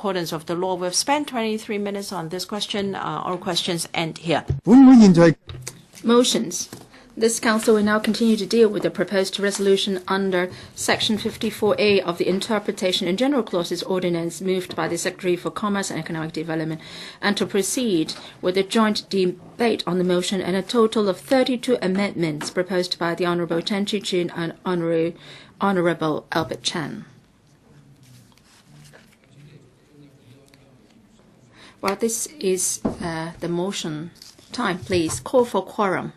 accordance of the law. We've spent 23 minutes on this question. All questions end here. Motions. This Council will now continue to deal with the proposed resolution under Section 54A of the Interpretation and General Clauses Ordinance moved by the Secretary for Commerce and Economic Development, and to proceed with a joint debate on the motion and a total of 32 amendments proposed by the Honourable Chen Chi-chuen and Honourable Albert Chan. Well, this is the motion time. Please call for quorum.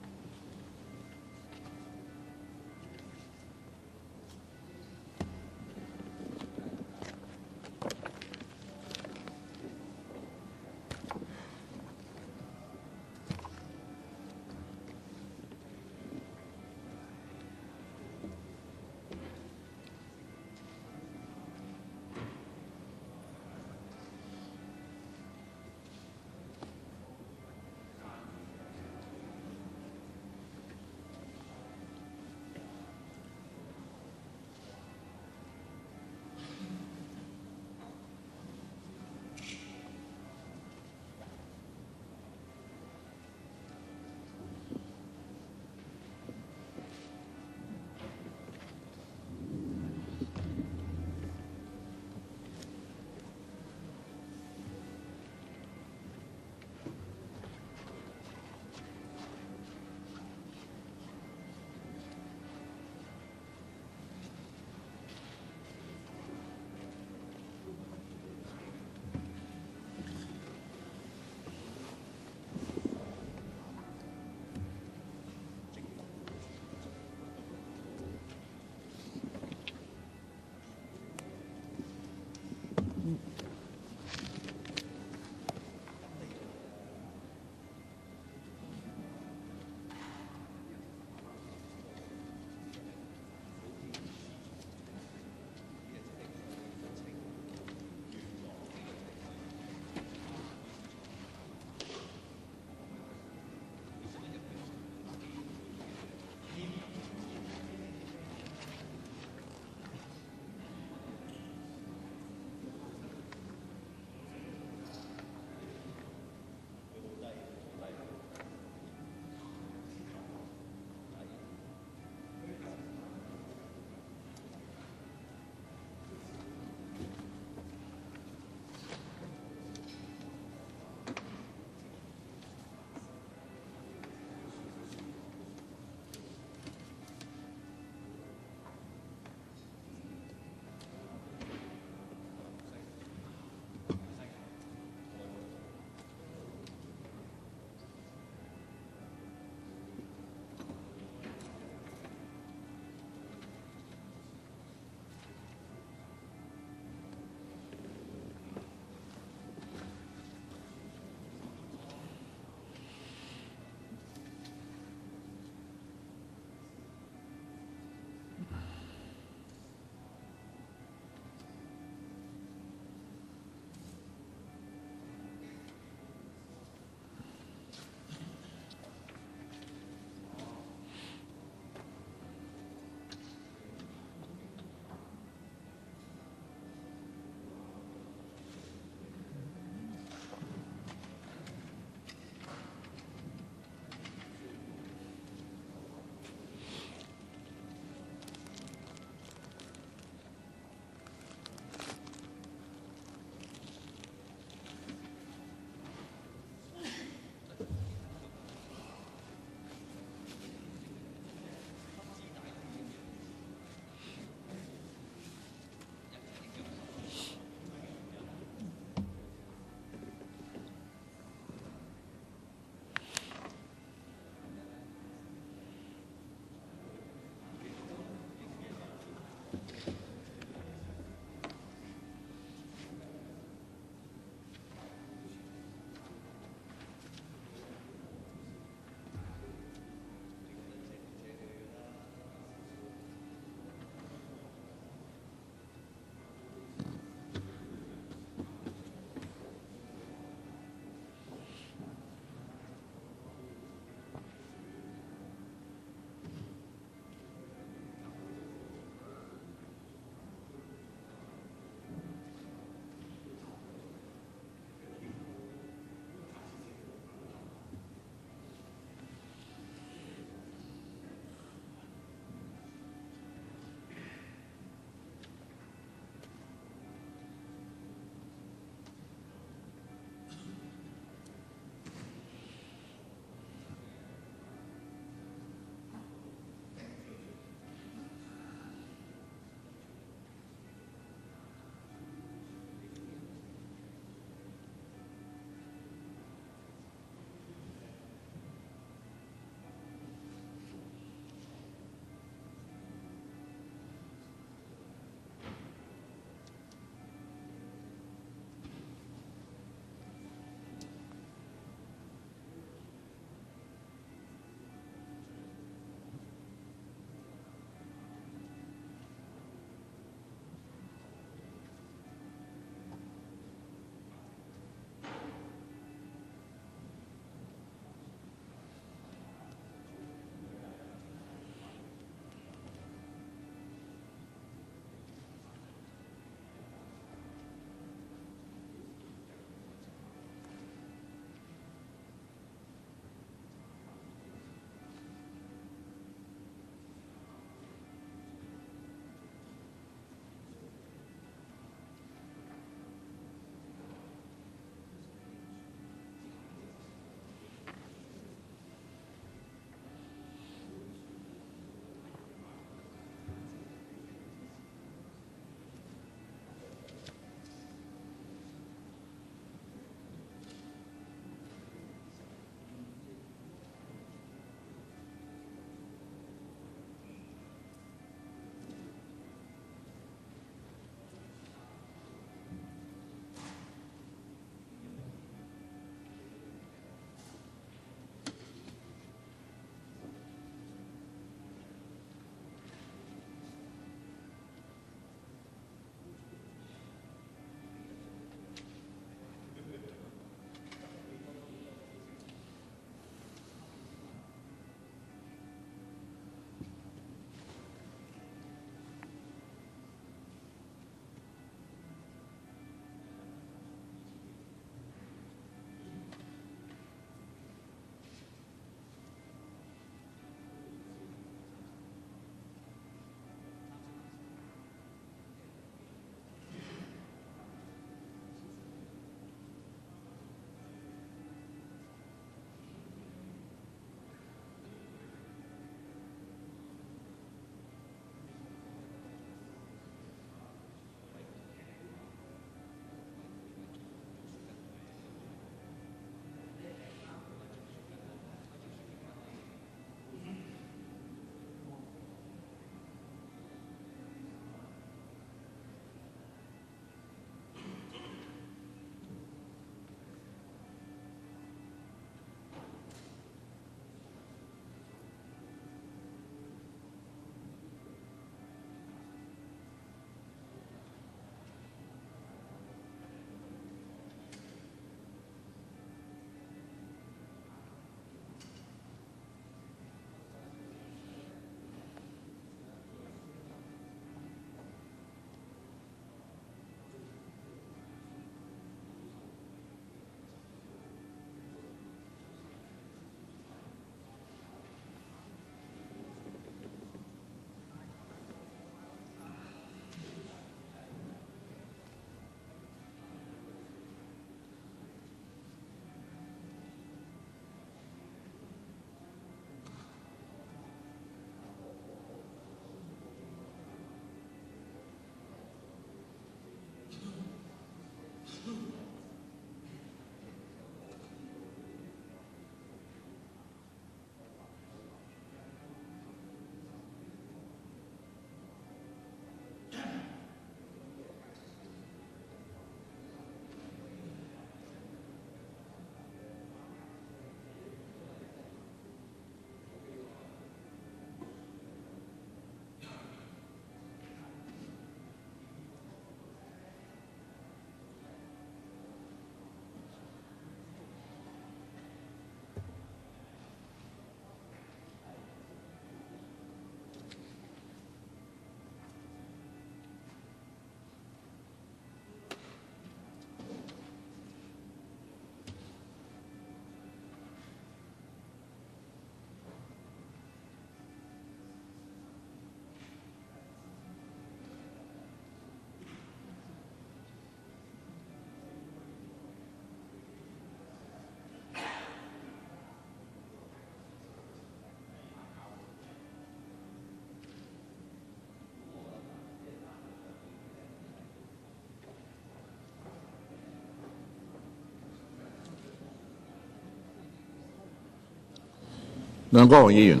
梁國雄議員。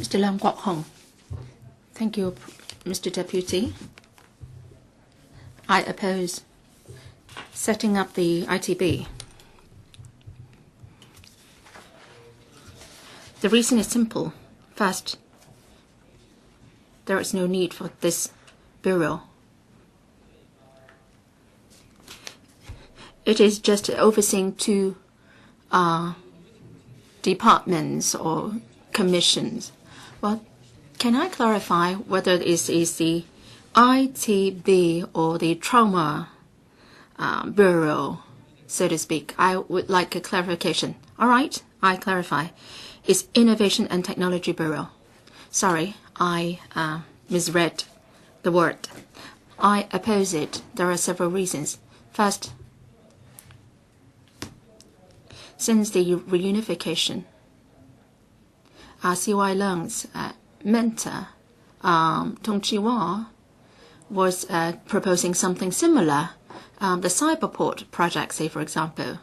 Mr. Leung Kwok-hong. Thank you, Mr. Deputy. I oppose setting up the ITB. The reason is simple. First, there is no need for this bureau. It is just overseeing two departments or commissions. Well, can I clarify whether this is the ITB or the Trauma Bureau, so to speak? I would like a clarification. All right, I clarify. It's Innovation and Technology Bureau. Sorry, I misread the word. I oppose it. There are several reasons. First, since the reunification, C.Y. Leung's mentor, Tung Chi-wan, was proposing something similar. The Cyberport project, say for example,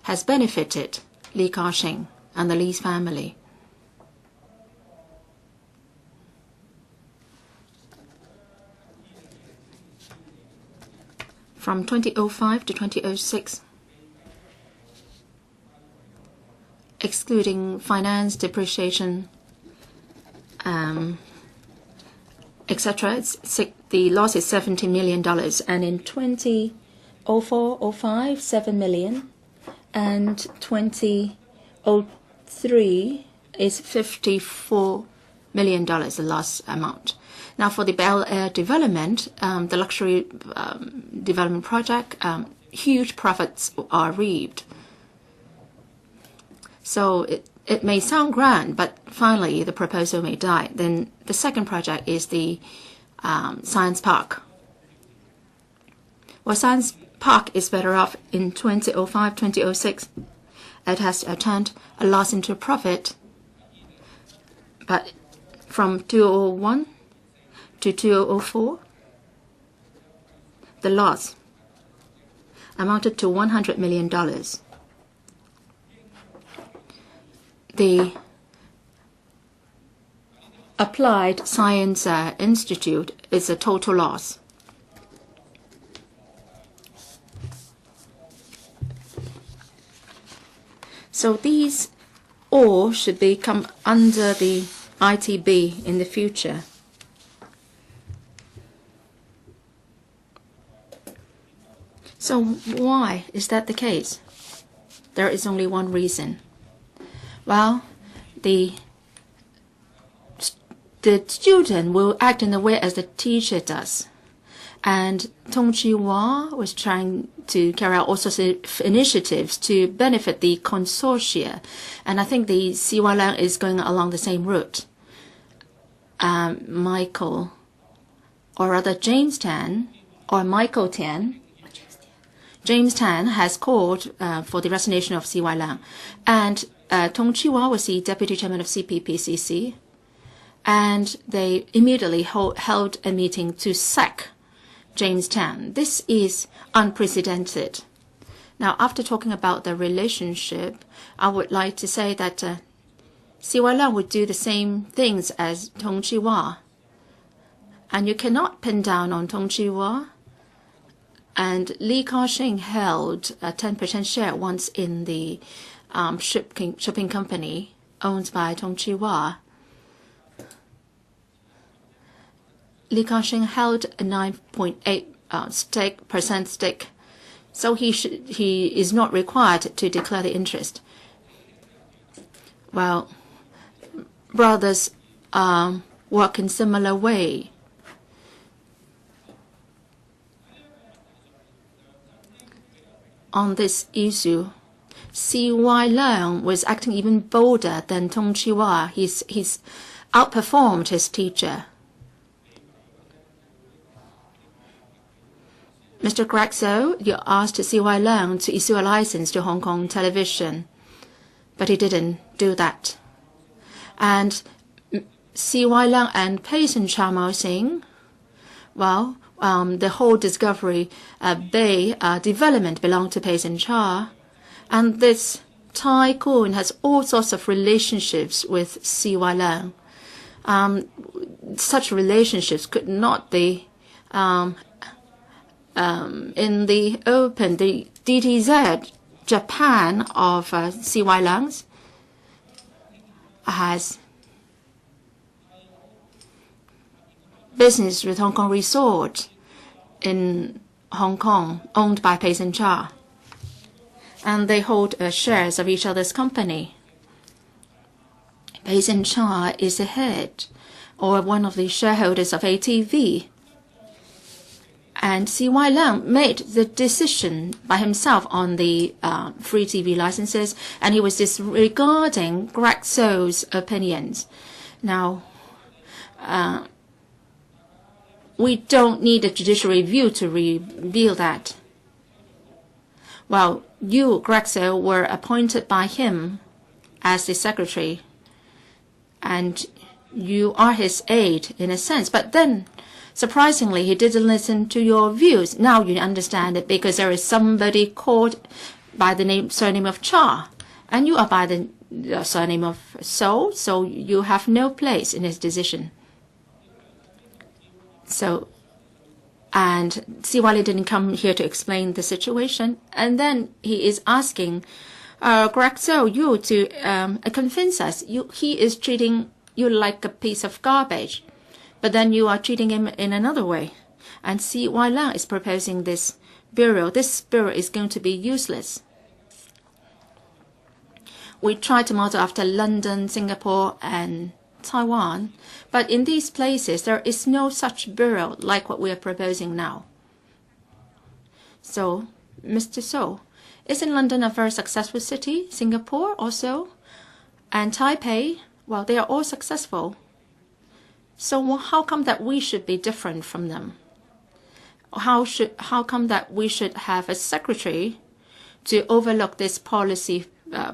has benefited Li Ka-shing and the Lee's family. From 2005 to 2006, excluding finance, depreciation, etc., the loss is $70 million. And in 2004-05, 7 million. And 2003 is $54 million, the loss amount. Now, for the Bel Air development, the luxury development project, huge profits are reaped. So it may sound grand, but finally the proposal may die. Then the second project is the Science Park. Well, Science Park is better off in 2005, 2006. It has turned a loss into a profit. But from 2001 to 2004, the loss amounted to $100 million. The Applied Science Institute is a total loss. So these all should come under the ITB in the future. So why is that the case? There is only one reason. Well, the student will act in the way as the teacher does. And Tung Chi-wan was trying to carry out all sorts of initiatives to benefit the consortia. And I think the C.Y. Leung is going along the same route. Michael, or rather James Tan, or Michael Tan, James Tan has called for the resignation of C.Y. Leung. And Tung Chi-wan was the deputy chairman of CPPCC. And they immediately held a meeting to sack James Tan. This is unprecedented. Now, after talking about the relationship, I would like to say that C.Y. Leung would do the same things as Tung Chi-wan. And you cannot pin down on Tung Chi-wan. And Li Ka-shing held a 10% share once in the shipping company owned by Tung Chi-wan. Li Ka-shing held a 9.8% stake, so he is not required to declare the interest. Well, brothers work in similar way. On this issue, C.Y. Leung was acting even bolder than Tung Chi-wan. He's outperformed his teacher. Mr. Greg So, you asked C.Y. Leung to issue a license to Hong Kong television, but he didn't do that. And C.Y. Leung and Payson Cha-Mao-sing, well, the whole Discovery Bay development belonged to Payson Cha, And this Chi-chuen has all sorts of relationships with C.Y. Leung. Such relationships could not be in the open. The DTZ Japan of C.Y. Leung's has business with Hong Kong Resort in Hong Kong, owned by Pt3, and they hold shares of each other's company. Pt3 is the head or one of the shareholders of ATV. And C.Y. Leung made the decision by himself on the free TV licenses, and he was disregarding Greg So's opinions. Now, we don't need a judicial review to reveal that. Well, you, Greg So, were appointed by him as the secretary, and you are his aide in a sense. But then, surprisingly, he didn't listen to your views. Now you understand it, because there is somebody called by the surname of Cha, and you are by the surname of So, so you have no place in his decision. So, and C.Y. didn't come here to explain the situation, and then he is asking Greg So, you to convince us. He is treating you like a piece of garbage, but then you are treating him in another way. And C.Y. Leung is proposing this bureau. This bureau is going to be useless. We try to model after London, Singapore, and Taiwan, but in these places there is no such bureau like what we are proposing now. So, Mr. So, isn't London a very successful city? Singapore also? And Taipei? Well, they are all successful. So how come that we should be different from them? How come that we should have a secretary to overlook this policy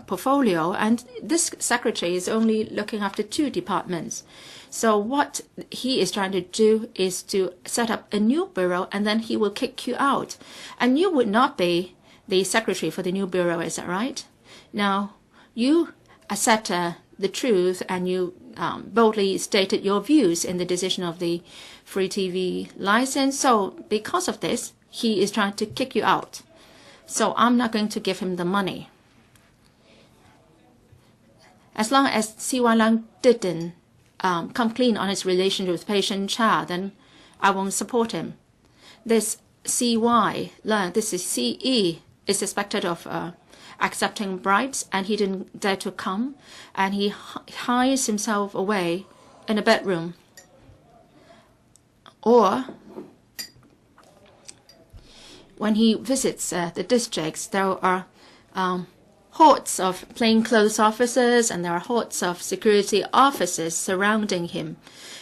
portfolio, and this secretary is only looking after 2 departments? So what he is trying to do is to set up a new bureau, and then he will kick you out, and you would not be the secretary for the new bureau. Is that right? Now you said the truth, and you boldly stated your views in the decision of the free TV license. So because of this, he is trying to kick you out. So I'm not going to give him the money. As long as C.Y. Leung didn't come clean on his relationship with Pt3, then I won't support him. This C.Y. Leung, this is C.E., is suspected of accepting bribes, and he didn't dare to come, and he hides himself away in a bedroom. Or when he visits the districts, there are hordes of plainclothes officers, and there are hordes of security officers surrounding him.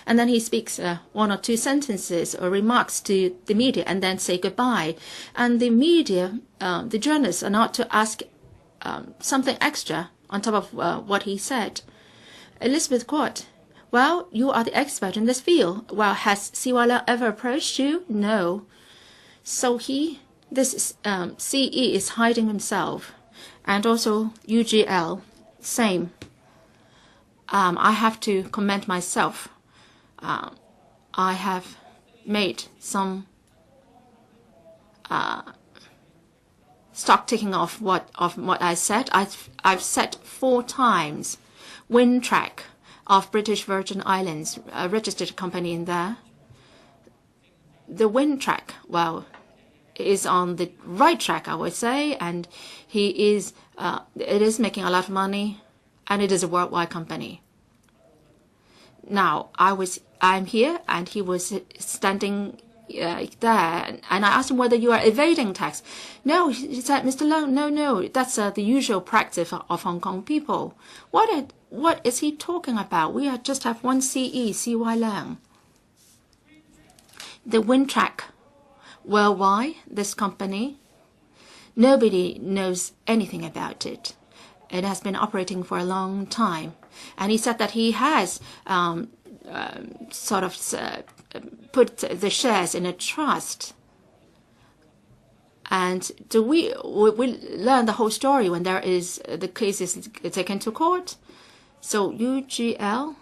And then he speaks 1 or 2 sentences or remarks to the media, and then say goodbye. And the media, the journalists, are not to ask something extra on top of what he said. Elizabeth Court, well, you are the expert in this field. Well, has C.Y. Leung ever approached you? No. So this C.E. is hiding himself. And also UGL, same. I have to commend myself. I have made some stock taking of what I said. I've said 4 times Wind Track of British Virgin Islands, a registered company in there. The Wind Track, well, is on the right track, I would say, and it is making a lot of money, and it is a worldwide company. Now, I'm here, and he was standing there, and I asked him whether you are evading tax. No, he said, Mr. Leung, no, that's the usual practice of Hong Kong people. What is he talking about? We just have one CE, C.Y. Leung. The Wind Track worldwide, this company, nobody knows anything about it. It has been operating for a long time. And he said that he has put the shares in a trust. And do we learn the whole story when there is the case is taken to court? So UGL,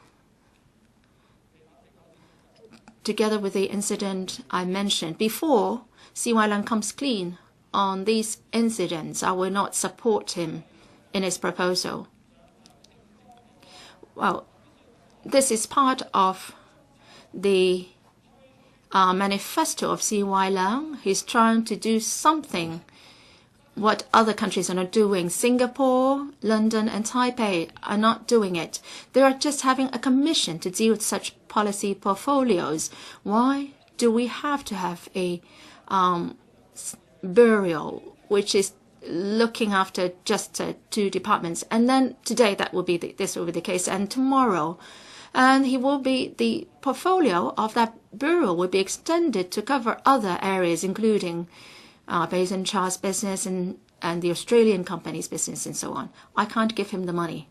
together with the incident I mentioned before, CY Leung comes clean on these incidents, I will not support him in his proposal. Well, this is part of the manifesto of CY Leung. He's trying to do something what other countries are not doing. Singapore, London, and Taipei are not doing it. They are just having a commission to deal with such policy portfolios. Why do we have to have a bureau which is looking after just 2 departments? And then today that will be this will be the case, and tomorrow, and he will be the portfolio of that bureau will be extended to cover other areas, including Basin Char's business and the Australian company's business and so on. I can't give him the money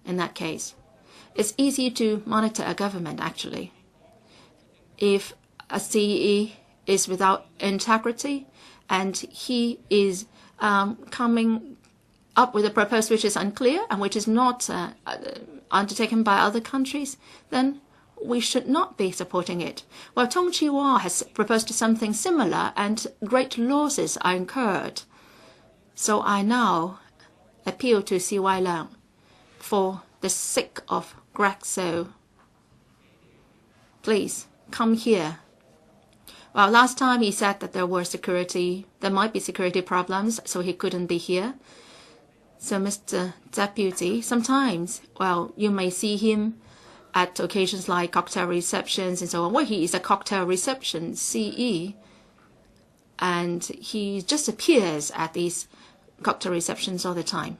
in that case. It's easy to monitor a government, actually. If a CE is without integrity and he is coming up with a proposal which is unclear and which is not undertaken by other countries, then we should not be supporting it. Well, Tung Chee-hwa has proposed something similar and great losses are incurred. So I now appeal to CY Leung for the sake of Grexo. Please come here. Well, last time he said that there might be security problems, so he couldn't be here. So, Mr. Deputy, sometimes, well, you may see him at occasions like cocktail receptions and so on. Well, he is a cocktail reception CE, and he just appears at these cocktail receptions all the time.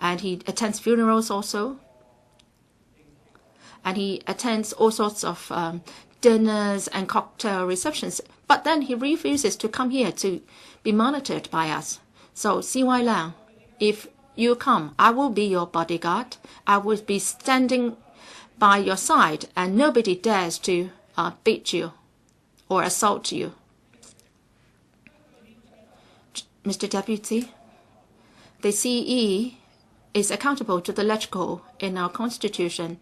And he attends funerals also. And he attends all sorts of dinners and cocktail receptions. But then he refuses to come here to be monitored by us. So, CY Leung, if you come, I will be your bodyguard. I will be standing by your side, and nobody dares to beat you or assault you. Mr. Deputy, the CE is accountable to the LegCo in our Constitution.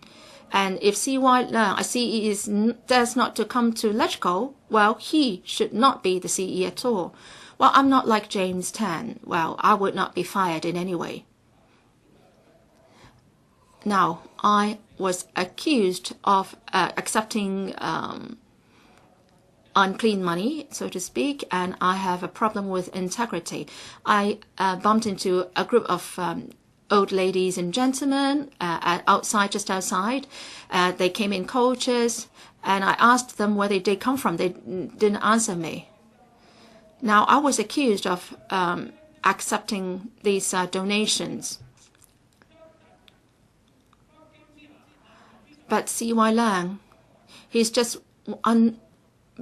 And if CY Leung, a CE dares not to come to LegCo, well, he should not be the CE at all. Well, I'm not like James Tan. Well, I would not be fired in any way. Now, I was accused of accepting unclean money, so to speak, and I have a problem with integrity. I bumped into a group of old ladies and gentlemen just outside. They came in coaches, and I asked them where they come from. They didn't answer me. Now, I was accused of accepting these donations. But CY Leung, he's just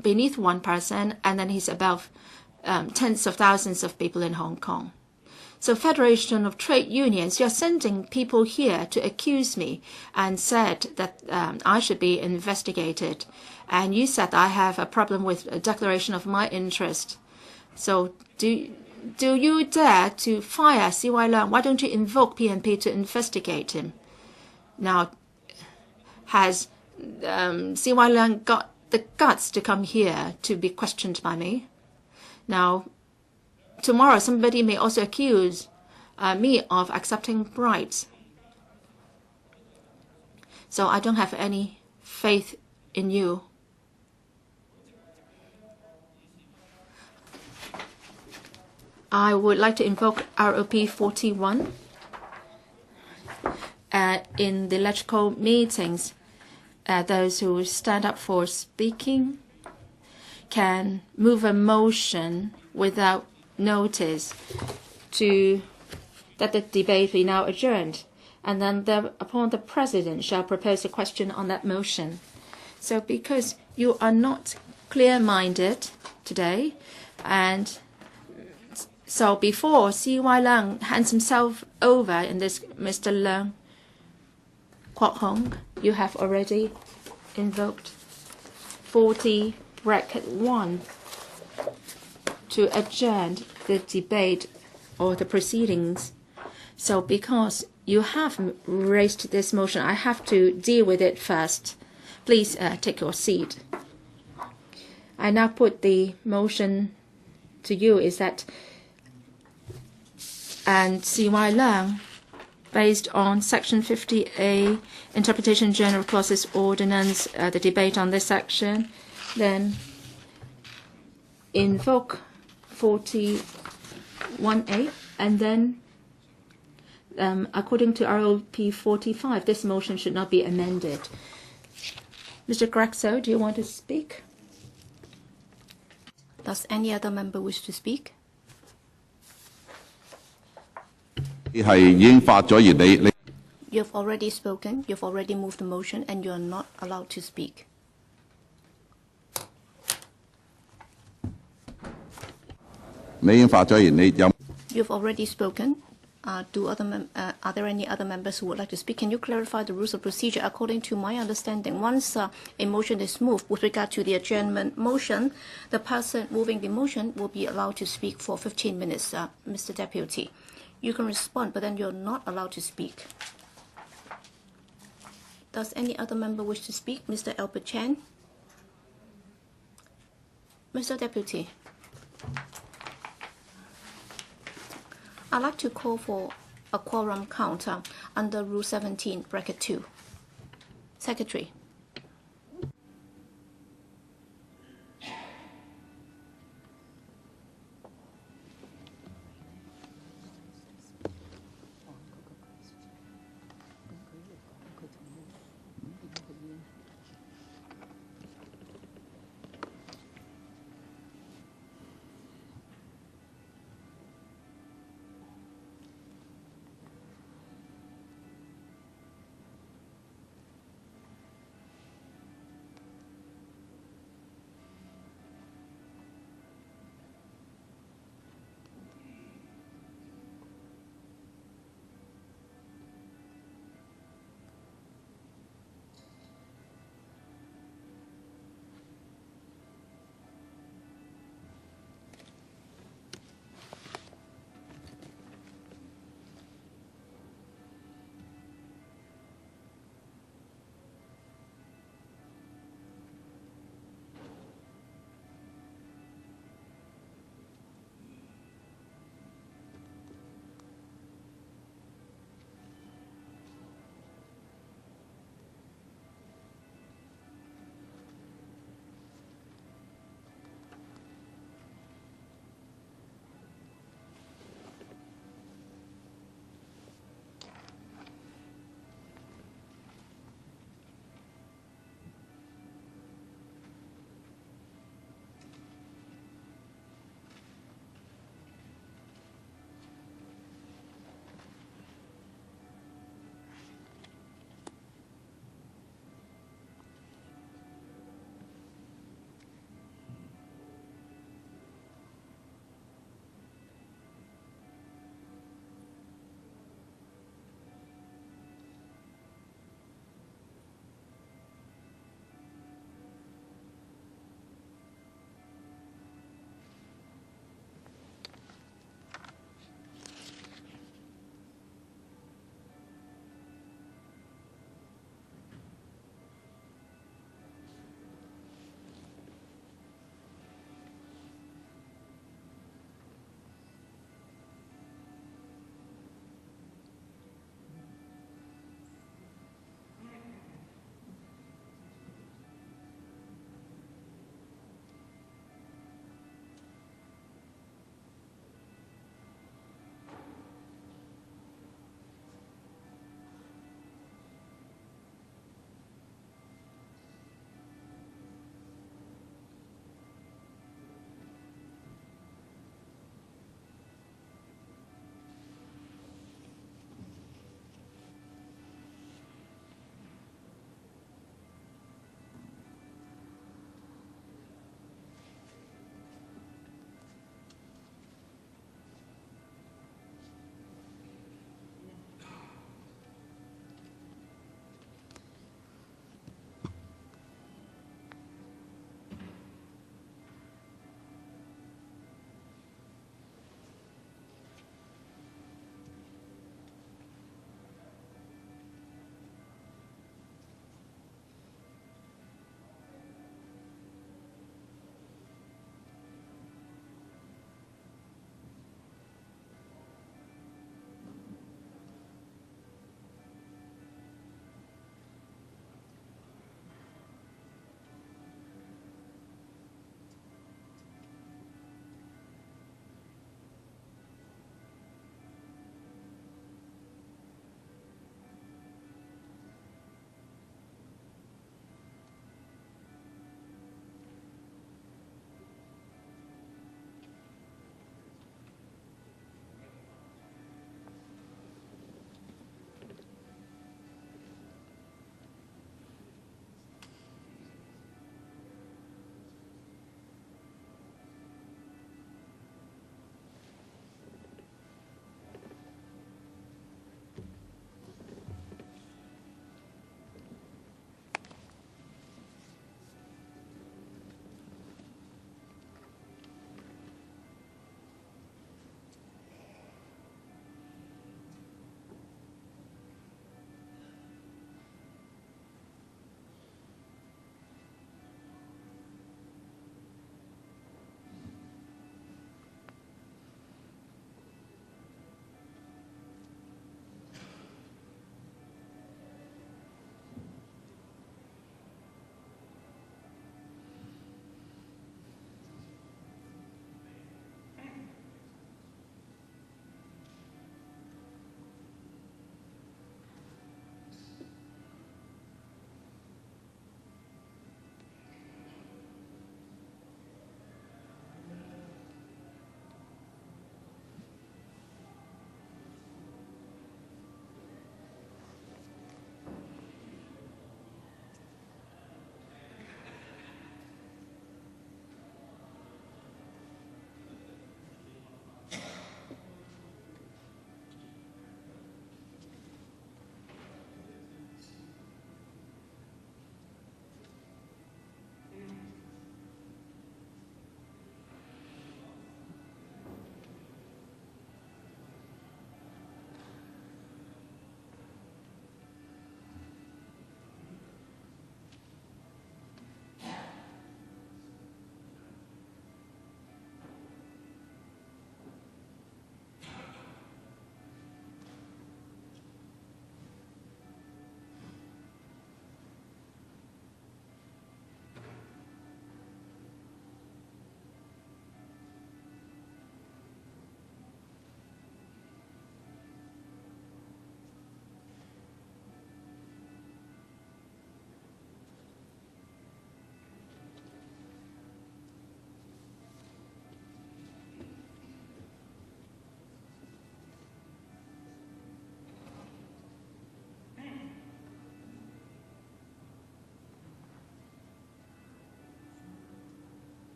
beneath 1%, and then he's above tens of thousands of people in Hong Kong. So Federation of Trade Unions, you're sending people here to accuse me and said that I should be investigated. And you said I have a problem with a declaration of my interest. So do you dare to fire CY Leung? Why don't you invoke PNP to investigate him? Now, has CY Leung got the guts to come here to be questioned by me? Now, tomorrow somebody may also accuse me of accepting bribes. So I don't have any faith in you. I would like to invoke ROP 41. In the LegCo meetings, those who stand up for speaking can move a motion without notice that the debate be now adjourned, and then thereupon the President shall propose a question on that motion. So because you are not clear-minded today, and so before CY Leung hands himself over in this, Mr. Leung Kwok Hong, you have already invoked 40(1) to adjourn the debate or the proceedings. So because you have raised this motion, I have to deal with it first. Please take your seat. I now put the motion to you is that and Chi-chuen Leung, based on Section 50A, Interpretation General Clauses Ordinance, the debate on this section, then invoke 41A, and then according to ROP 45, this motion should not be amended. Mr. Grexo, do you want to speak? Does any other member wish to speak? You have already spoken, you've already moved the motion, and you are not allowed to speak. You've already spoken. Are there any other members who would like to speak? Can you clarify the rules of procedure? According to my understanding, once a motion is moved with regard to the adjournment motion, the person moving the motion will be allowed to speak for 15 minutes, Mr. Deputy. You can respond, but then you're not allowed to speak. Does any other member wish to speak? Mr. Albert Chan? Mr. Deputy, I'd like to call for a quorum count under Rule 17, bracket 2. Secretary.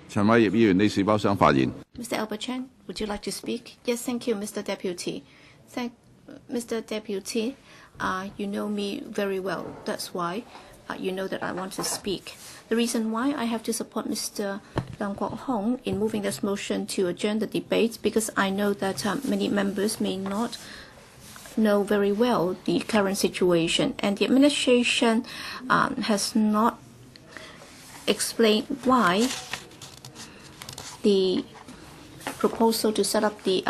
陳偉業議員，你是否想發言？ Mr. Albert Chan, would you like to speak? Yes, thank you, Mr. Deputy. Mr. Deputy, you know me very well. That's why you know that I want to speak. The reason why I have to support Mr. Leung Kwok-hong in moving this motion to adjourn the debate, because I know that many members may not know very well the current situation, and the administration has not explained why the proposal to set up the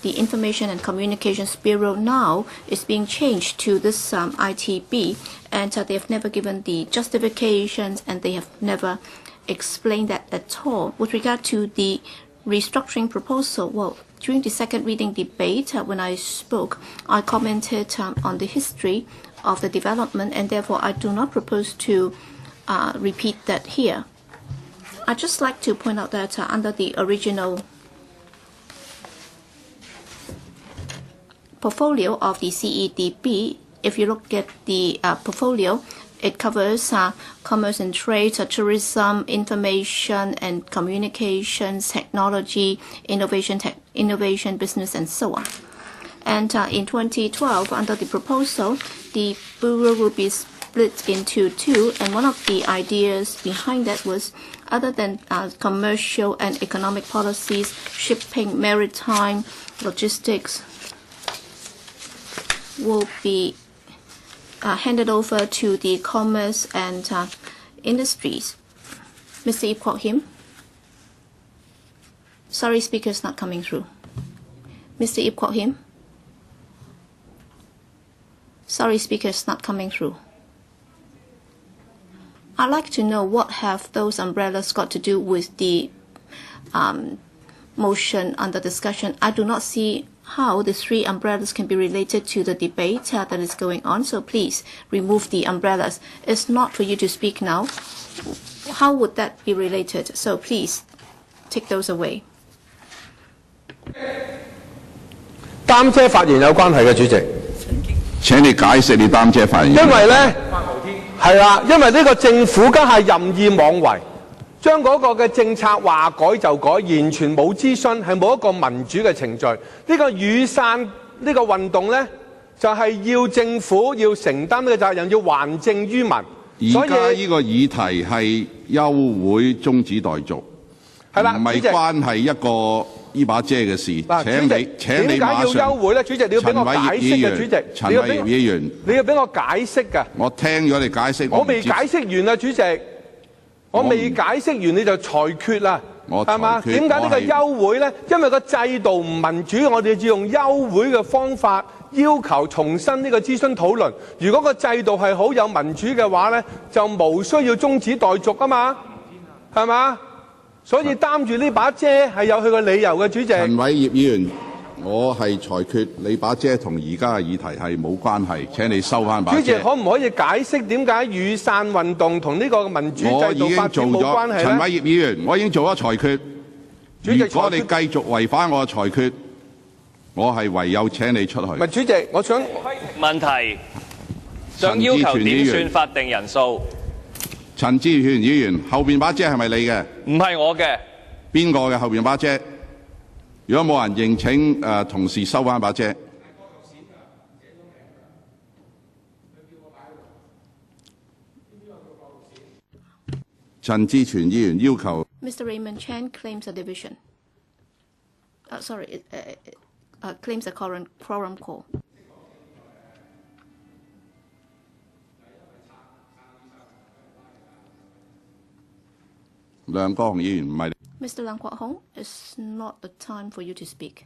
Information and Communications Bureau now is being changed to this ITB, and they have never given the justifications, and they have never explained that at all. With regard to the restructuring proposal, well, during the second reading debate, when I spoke, I commented on the history of the development, and therefore I do not propose to repeat that here. I'd just like to point out that under the original portfolio of the CEDB, if you look at the portfolio, it covers commerce and trade, tourism, information and communications, technology, innovation, business, and so on. And in 2012, under the proposal, the Bureau will be split into two, and one of the ideas behind that was other than commercial and economic policies, shipping, maritime, logistics will be handed over to the commerce and industries. Mr. Ip Kwok Him. Sorry, speaker's not coming through. Mr. Ip Kwok Him. Sorry, speaker's not coming through. I'd like to know what have those umbrellas got to do with the motion under discussion. I do not see how the 3 umbrellas can be related to the debate that is going on, so please remove the umbrellas. It's not for you to speak now. How would that be related? So please take those away. 擔遮發言有關係嘅，主席。請你解釋你擔遮發言。因為咧，係啦，因為呢個政府家係任意妄為，將嗰個嘅政策話改就改，完全冇諮詢，係冇一個民主嘅程序。呢個雨傘呢個運動咧，就係要政府要承擔呢個責任，要還政於民。而家呢個議題係休會中止待續，係啦，唔係關係一個呢把遮嘅事。請你馬上。點解要休會咧？主席，你要俾我解釋嘅，主席。陳偉業議員，你要俾我解釋㗎。我聽咗你解釋，我未解釋完啊，主席。我未解釋完你就裁決啦，係嘛？點解呢個休會咧？因為個制度唔民主，我哋要用休會嘅方法要求重新呢個諮詢討論。如果個制度係好有民主嘅話咧，就無需要中止待續啊嘛，係嘛？所以擔住呢把遮係有佢個理由嘅，主席。陳偉業議員，我係裁決你把遮同而家嘅議題係冇關係，請你收翻把遮。主席可唔可以解釋點解雨傘運動同呢個民主制度發展冇關係咧？陳偉業議員，我已經做咗裁決。如果你繼續違反我嘅裁決，我係唯有請你出去。唔係，主席，我想問題想要求點算法定人數。陳志全議員，後邊把遮係咪你嘅？唔係我嘅。邊個嘅後邊把遮？如果冇人認請同事收翻把遮。陳志全議員要求。Mr. Raymond Chan claims a division. Claims a quorum call. 梁國雄議員唔係。Mr. Lang Kwok Hong, it's not the time for you to speak.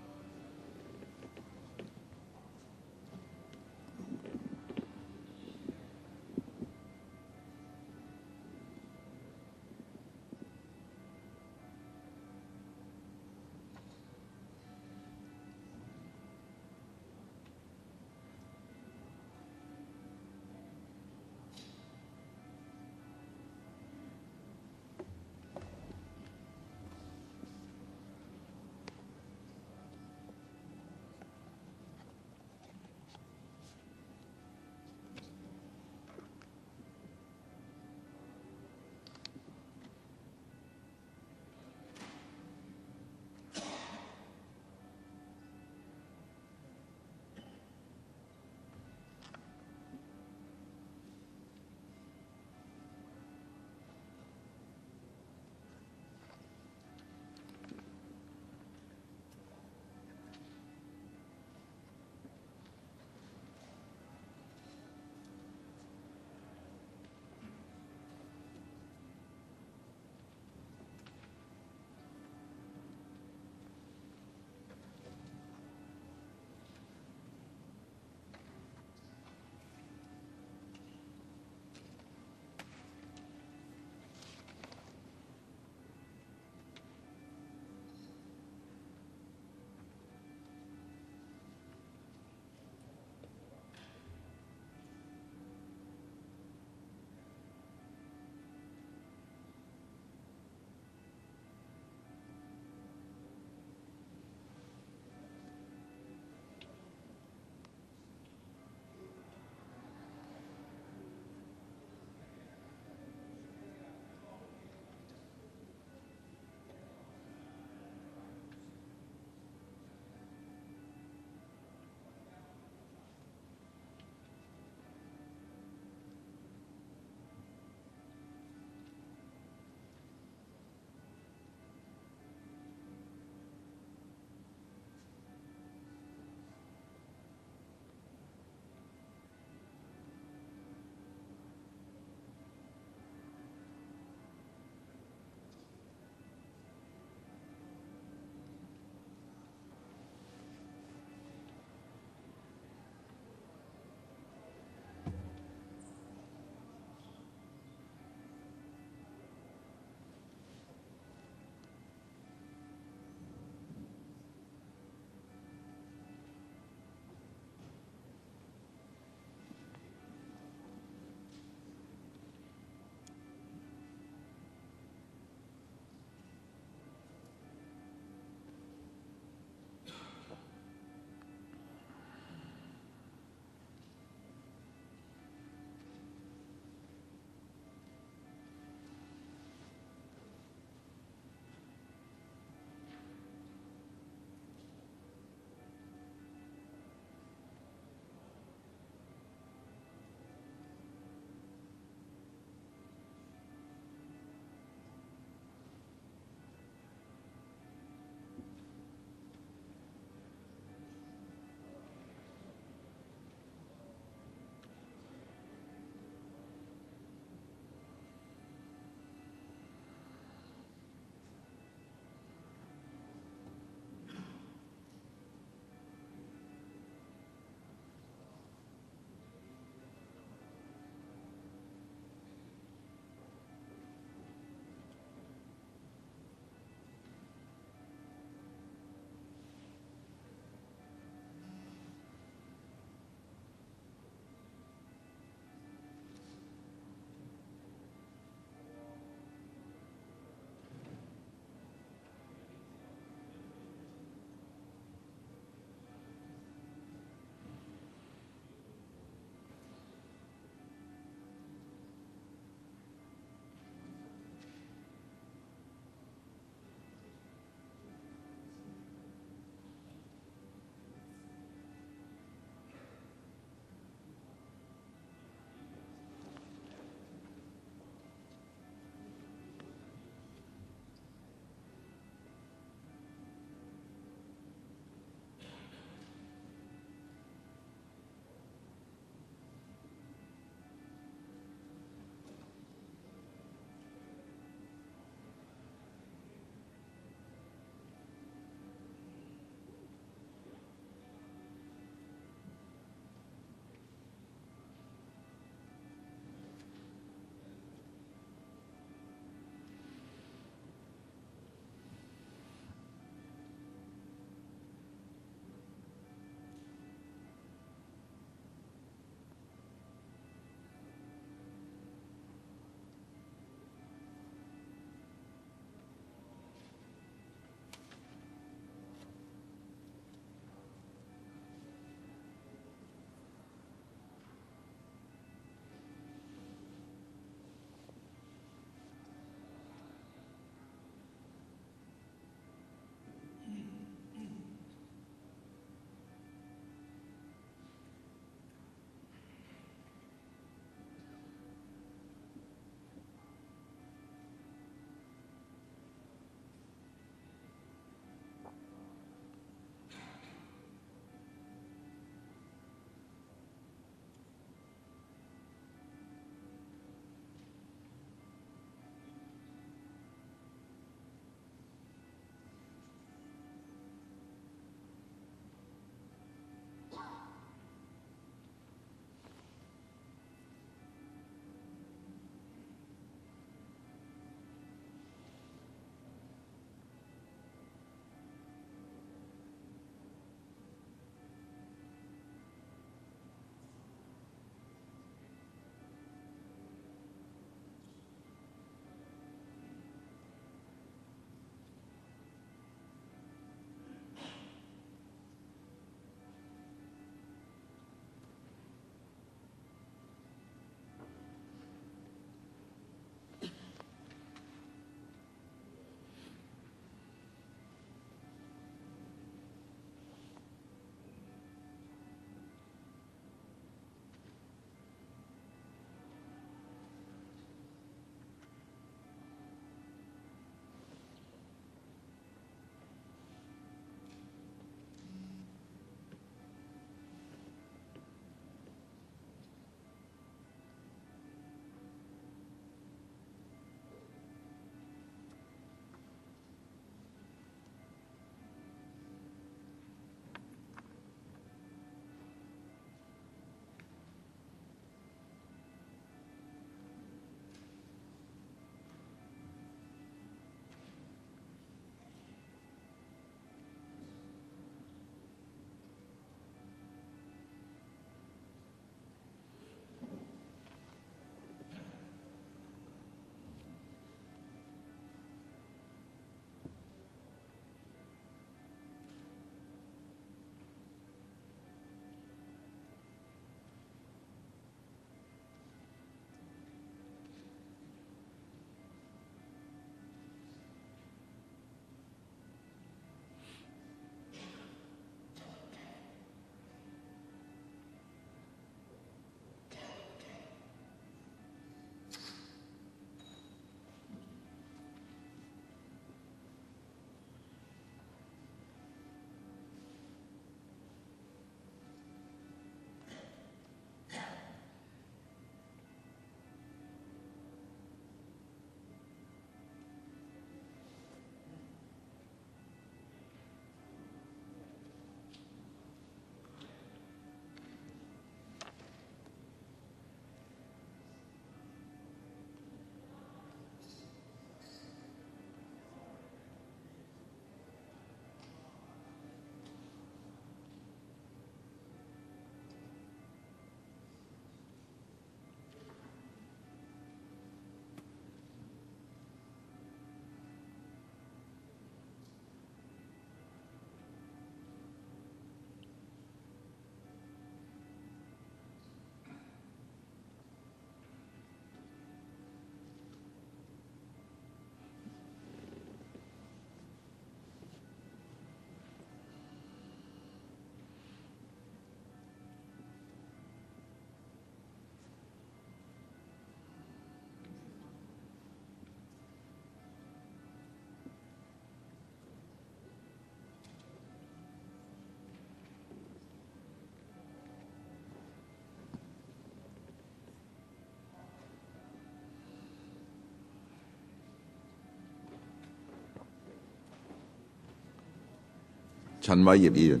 陳偉業議員。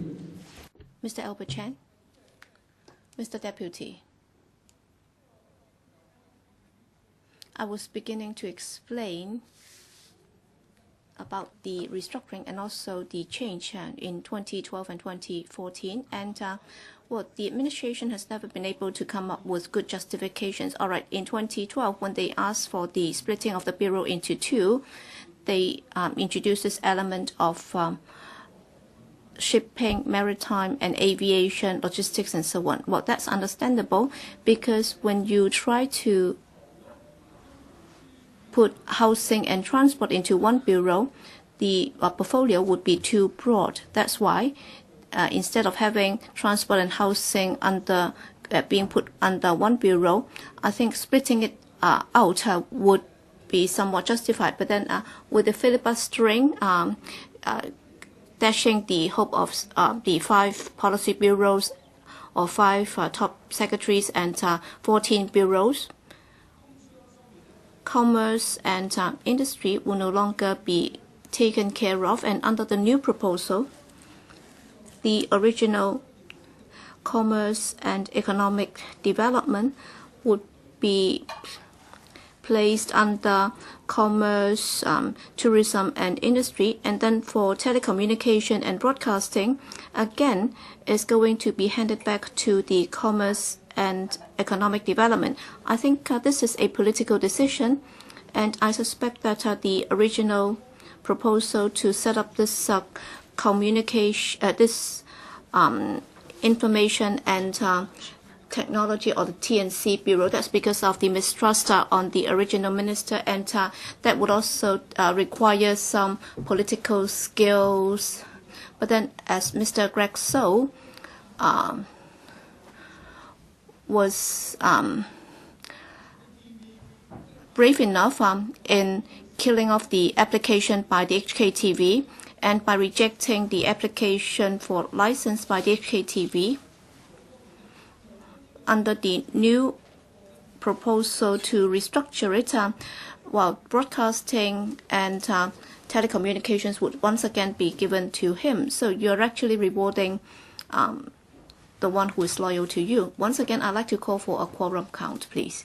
Mr. Albert Chan. Mr. Deputy. I was beginning to explain about the restructuring and also the change in 2012 and 2014. And the administration has never been able to come up with good justifications. All right, in 2012, when they asked for the splitting of the Bureau into two, they introduced this element of shipping, maritime, and aviation, logistics, and so on. Well, that's understandable because when you try to put housing and transport into one bureau, the portfolio would be too broad. That's why instead of having transport and housing under being put under one bureau, I think splitting it out would be somewhat justified. But then with the filibustering, dashing the hope of the 5 policy bureaus or 5 top secretaries and 14 bureaus, commerce and industry will no longer be taken care of. And under the new proposal, the original commerce and economic development would be placed under commerce, tourism, and industry. And then for telecommunication and broadcasting, again, is going to be handed back to the commerce and economic development. I think this is a political decision, and I suspect that the original proposal to set up this information and technology or the T&C Bureau, that's because of the mistrust on the original minister, and that would also require some political skills. But then, as Mr. Greg So was brave enough in killing off the application by the HKTV and by rejecting the application for license by the HKTV, under the new proposal to restructure it, while broadcasting and telecommunications would once again be given to him. So you're actually rewarding the one who is loyal to you. Once again, I'd like to call for a quorum count, please.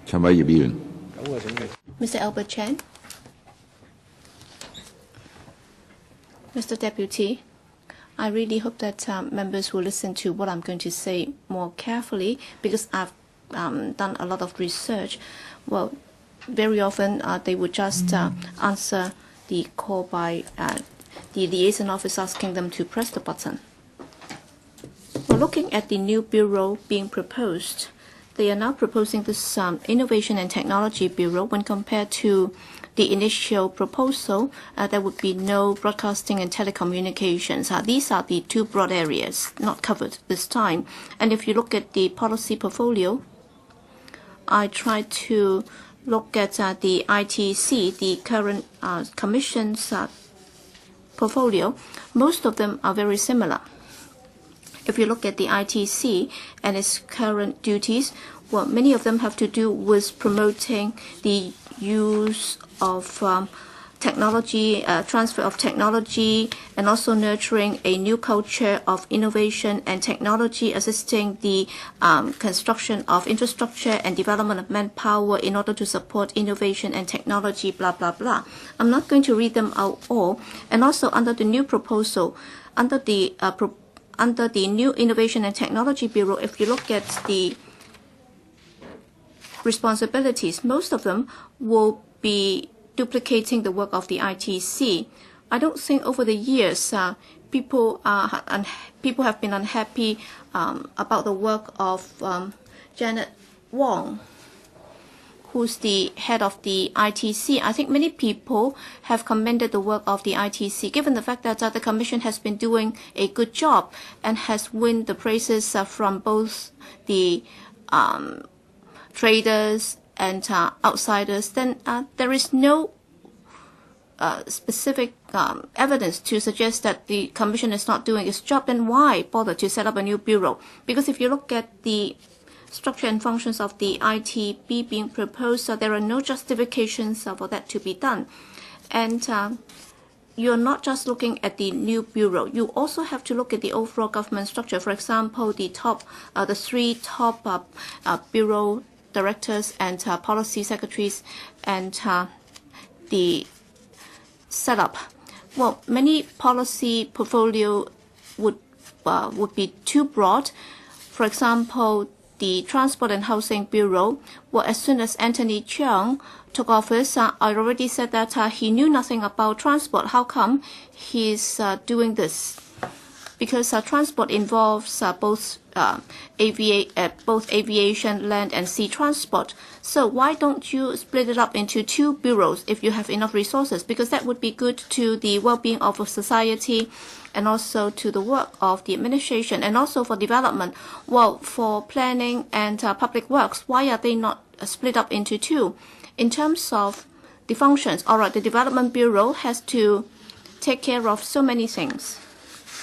陳偉業議員。Mr. Albert Chan. Mr. Deputy, I really hope that members will listen to what I'm going to say more carefully, because I've done a lot of research. Well, very often they would just answer the call by the liaison office asking them to press the button. Well, looking at the new bureau being proposed, they are now proposing this Innovation and Technology Bureau. When compared to the initial proposal, there would be no broadcasting and telecommunications. These are the two broad areas not covered this time. And if you look at the policy portfolio, I tried to look at the ITC, the current Commission's portfolio. Most of them are very similar. If you look at the ITC and its current duties, well, many of them have to do with promoting the use of technology, transfer of technology, and also nurturing a new culture of innovation and technology, assisting the construction of infrastructure and development of manpower in order to support innovation and technology, blah, blah, blah. I'm not going to read them out all. And also under the new proposal, under the new Innovation and Technology Bureau, if you look at the responsibilities, most of them will be duplicating the work of the ITC. I don't think over the years people have been unhappy about the work of Janet Wong, who's the head of the ITC. I think many people have commended the work of the ITC, given the fact that the Commission has been doing a good job and has won the praises from both the traders and outsiders. Then there is no specific evidence to suggest that the Commission is not doing its job. Then why bother to set up a new bureau? Because if you look at the structure and functions of the ITB being proposed, so there are no justifications for that to be done. And you're not just looking at the new bureau. You also have to look at the overall government structure. For example, the three top bureau directors and policy secretaries and the setup. Well, many policy portfolio would be too broad. For example, the Transport and Housing Bureau, well, as soon as Anthony Cheung took office, I already said that he knew nothing about transport. How come he's doing this? Because transport involves both aviation, land, and sea transport. So why don't you split it up into two bureaus if you have enough resources? Because that would be good to the well-being of society and also to the work of the administration and also for development. Well, for planning and public works, why are they not split up into two? In terms of the functions, all right, the Development Bureau has to take care of so many things.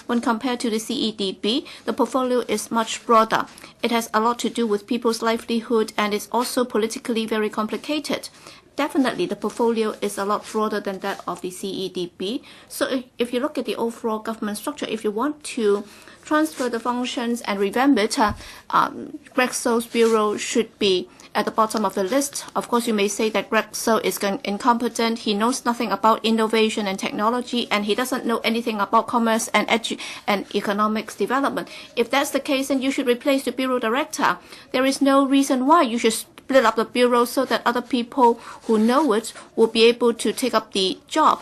When compared to the CEDB, the portfolio is much broader. It has a lot to do with people's livelihood and it's also politically very complicated. Definitely, the portfolio is a lot broader than that of the CEDB. So if you look at the overall government structure, if you want to transfer the functions and revamp it, Greg So's bureau should be at the bottom of the list. Of course, you may say that Greg So is incompetent. He knows nothing about innovation and technology, and he doesn't know anything about commerce and economics development. If that's the case, then you should replace the bureau director. There is no reason why you should split up the bureau so that other people who know it will be able to take up the job.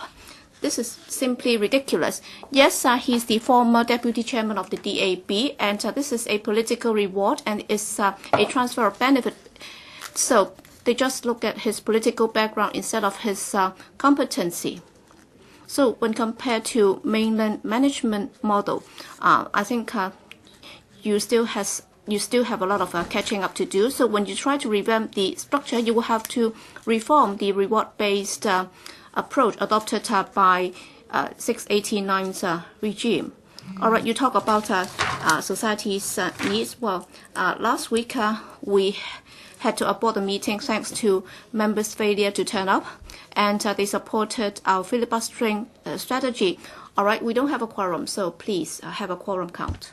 This is simply ridiculous. Yes, he's the former deputy chairman of the DAB, and this is a political reward and is a transfer of benefit. So they just look at his political background instead of his competency. So when compared to mainland management model, I think you still have a lot of catching up to do. So when you try to revamp the structure, you will have to reform the reward-based approach adopted by 689's regime. All right, you talk about society's needs. Well, last week we had to abort the meeting thanks to members' failure to turn up, and they supported our filibustering strategy. All right, we don't have a quorum, so please have a quorum count.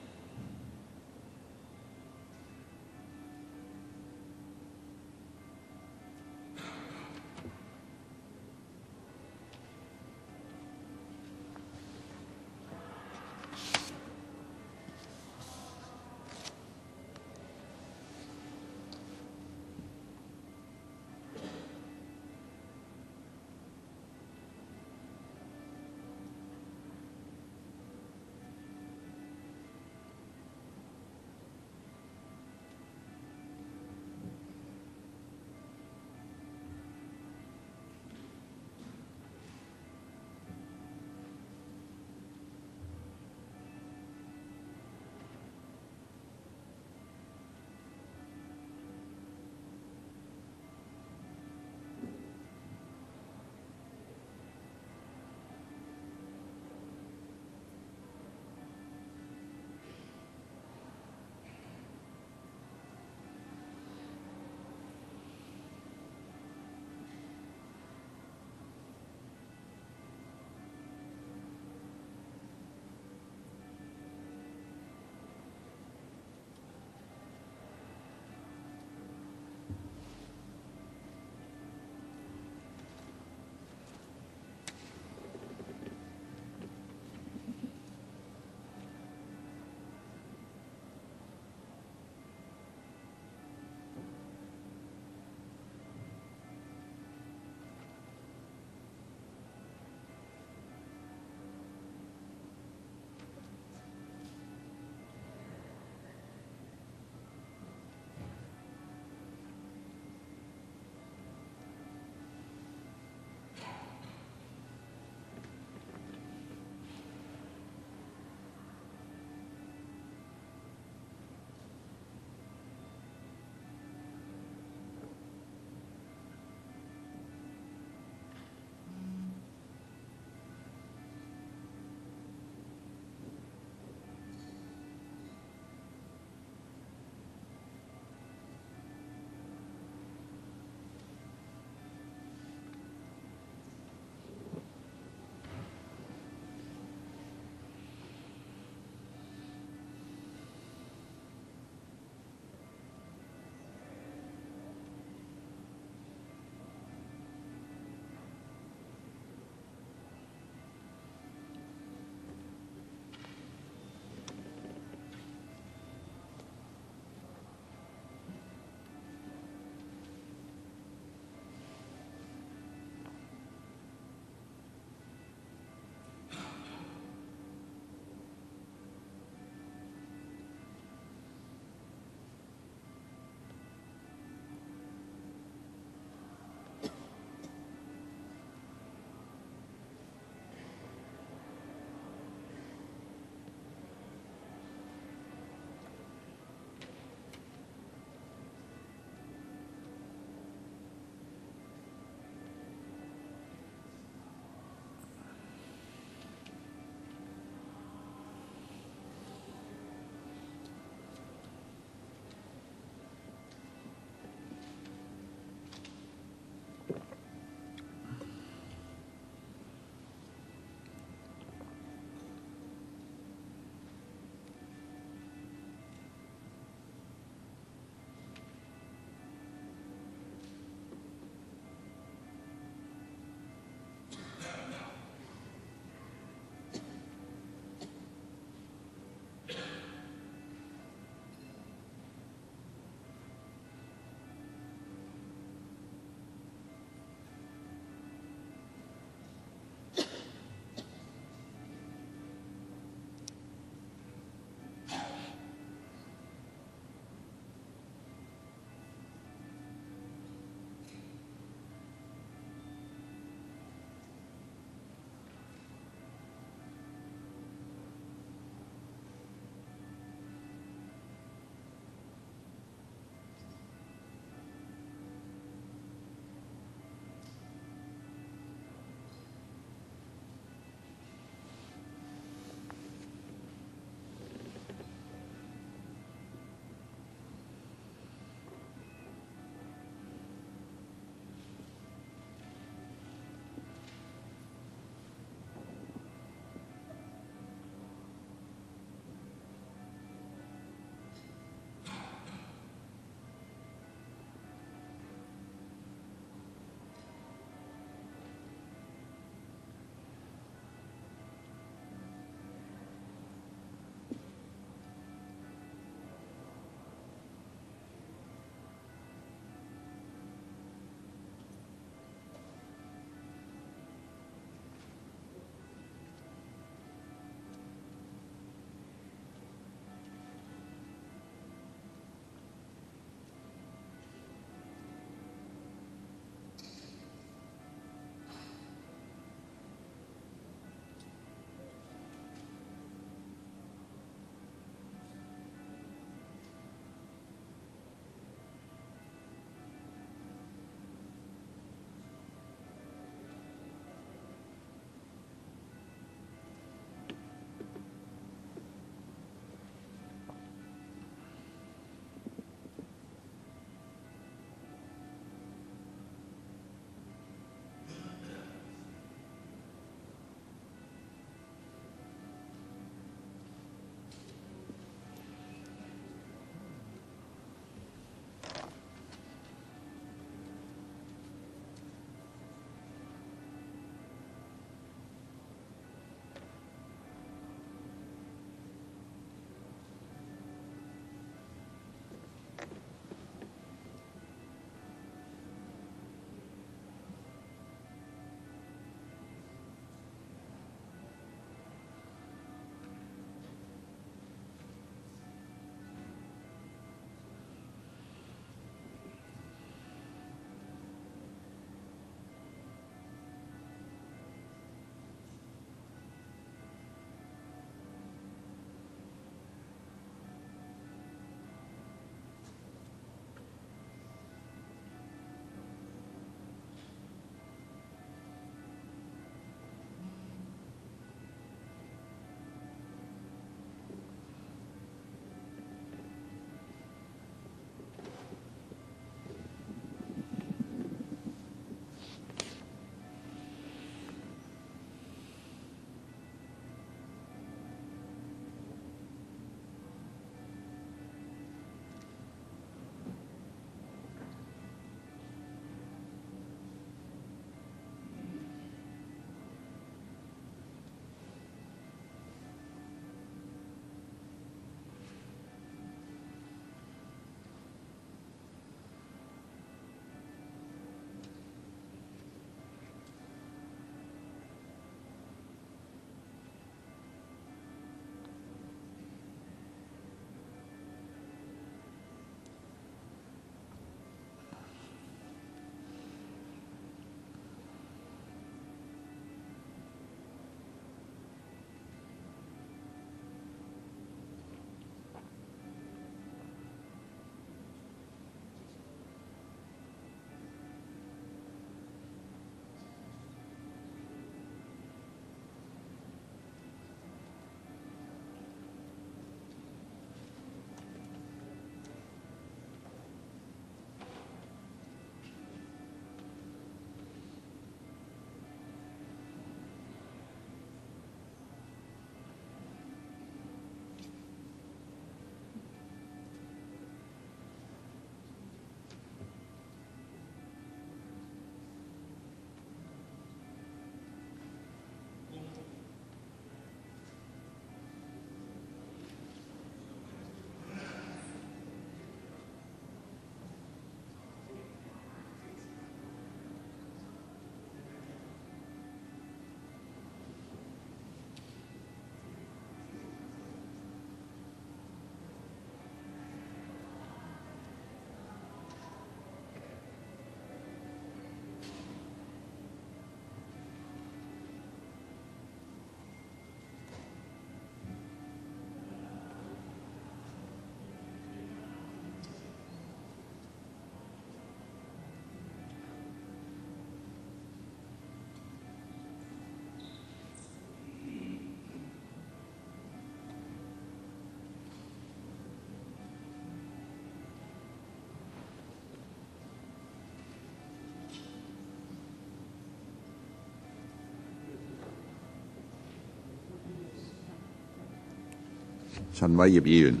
陳偉業議員。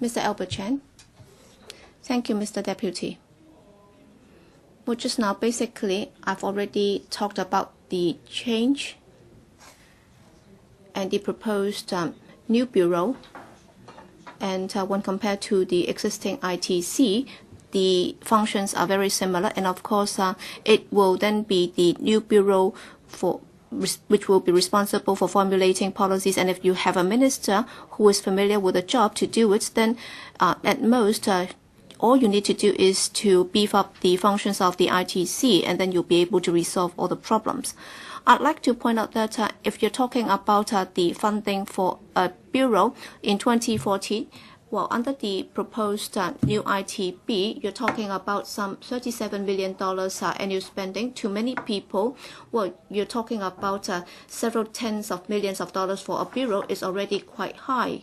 Mr. Albert Chan. Thank you, Mr. Deputy. Well, just now, basically, I've already talked about the change and the proposed new bureau. And when compared to the existing ITC, the functions are very similar. And of course, it will then be the new bureau which will be responsible for formulating policies. And if you have a minister who is familiar with the job to do it, then at most, all you need to do is to beef up the functions of the ITC, and then you'll be able to resolve all the problems. I'd like to point out that if you're talking about the funding for a bureau in 2014, well, under the proposed new ITB, you're talking about some $37 million annual spending. To many people, well, you're talking about several tens of millions of dollars for a bureau is already quite high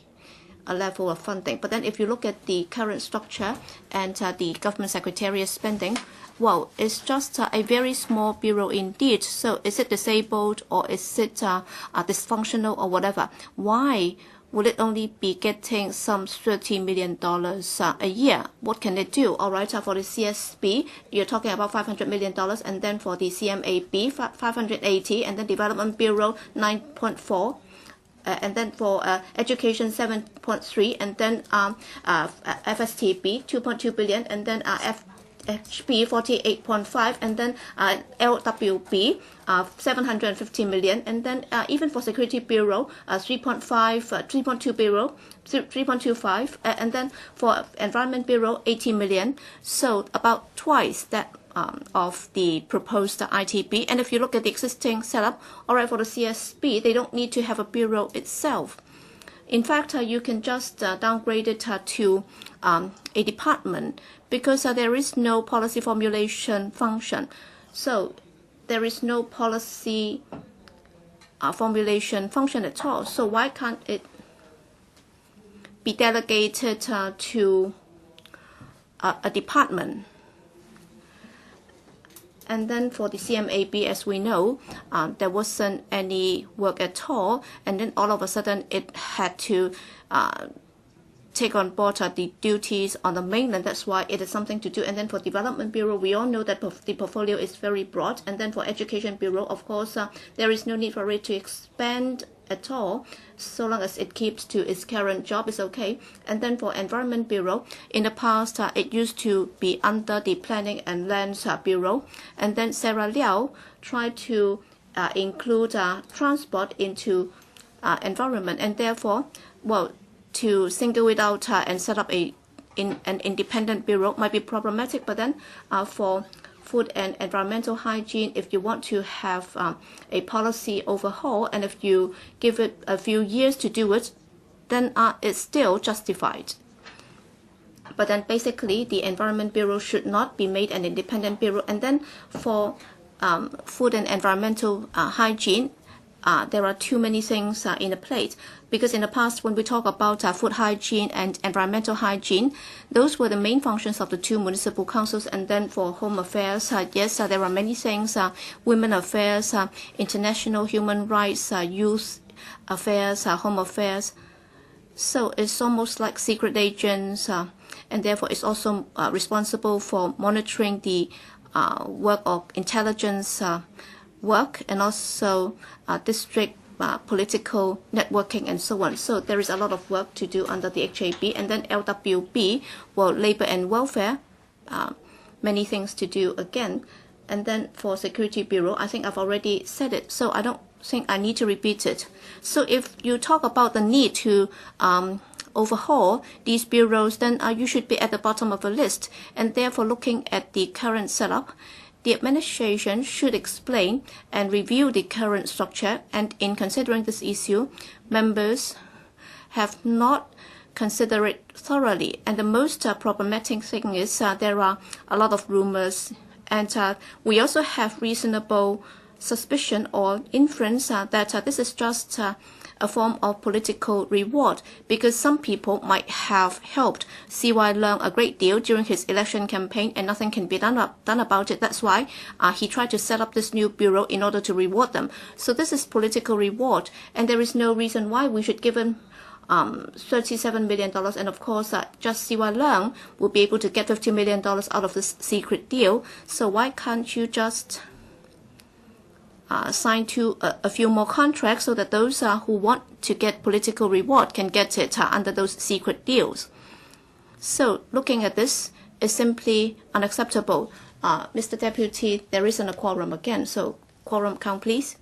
a level of funding. But then if you look at the current structure and the government secretariat spending, well, it's just a very small bureau indeed. So is it disabled or is it dysfunctional or whatever? Why will it only be getting some $30 million a year? What can it do? All right, for the CSB, you're talking about $500 million, and then for the CMAB, 580, and then Development Bureau, 9.4. And then for education 7.3, and then FSTB 2.2 billion, and then FHB 48.5, and then LWB 750 million, and then even for Security Bureau 3.25, and then for Environment Bureau 80 million. So about twice that of the proposed ITB. And if you look at the existing setup, all right, for the CSB, they don't need to have a bureau itself. In fact, you can just downgrade it to a department, because there is no policy formulation function. So there is no policy formulation function at all. So why can't it be delegated to a department? And then for the CMAB, as we know, there wasn't any work at all. And then all of a sudden, it had to take on board the duties on the mainland. That's why it is something to do. And then for Development Bureau, we all know that the portfolio is very broad. And then for Education Bureau, of course, there is no need for it to expand at all. So long as it keeps to its current job, is okay. And then for Environment Bureau, in the past, it used to be under the Planning and Lands Bureau. And then Sarah Liao tried to include transport into environment. And therefore, well, to single it out and set up an independent bureau might be problematic. But then for food and environmental hygiene, if you want to have a policy overhaul, and if you give it a few years to do it, then it's still justified. But then basically, the Environment Bureau should not be made an independent bureau. And then for food and environmental hygiene, there are too many things in the plate. Because in the past, when we talk about food hygiene and environmental hygiene, those were the main functions of the two municipal councils. And then for home affairs, yes, there are many things, women affairs, international human rights, youth affairs, home affairs. So it's almost like secret agents, and therefore it's also responsible for monitoring the work of intelligence work, and also district political networking and so on. So there is a lot of work to do under the HAB. And then LWB, well, labor and welfare, many things to do again. And then for Security Bureau, I think I've already said it, so I don't think I need to repeat it. So if you talk about the need to overhaul these bureaus, then you should be at the bottom of the list. And therefore, looking at the current setup, the administration should explain and review the current structure. And in considering this issue, members have not considered it thoroughly. And the most problematic thing is there are a lot of rumors, and we also have reasonable suspicion or inference that this is just a form of political reward, because some people might have helped CY Leung a great deal during his election campaign, and nothing can be done about it. That's why he tried to set up this new bureau in order to reward them. So this is political reward, and there is no reason why we should give him $37 million, and of course, just CY Leung will be able to get $50 million out of this secret deal. So why can't you just sign a few more contracts so that those who want to get political reward can get it under those secret deals? So looking at this is simply unacceptable. Mr. Deputy, there isn't a quorum again, so quorum count, please.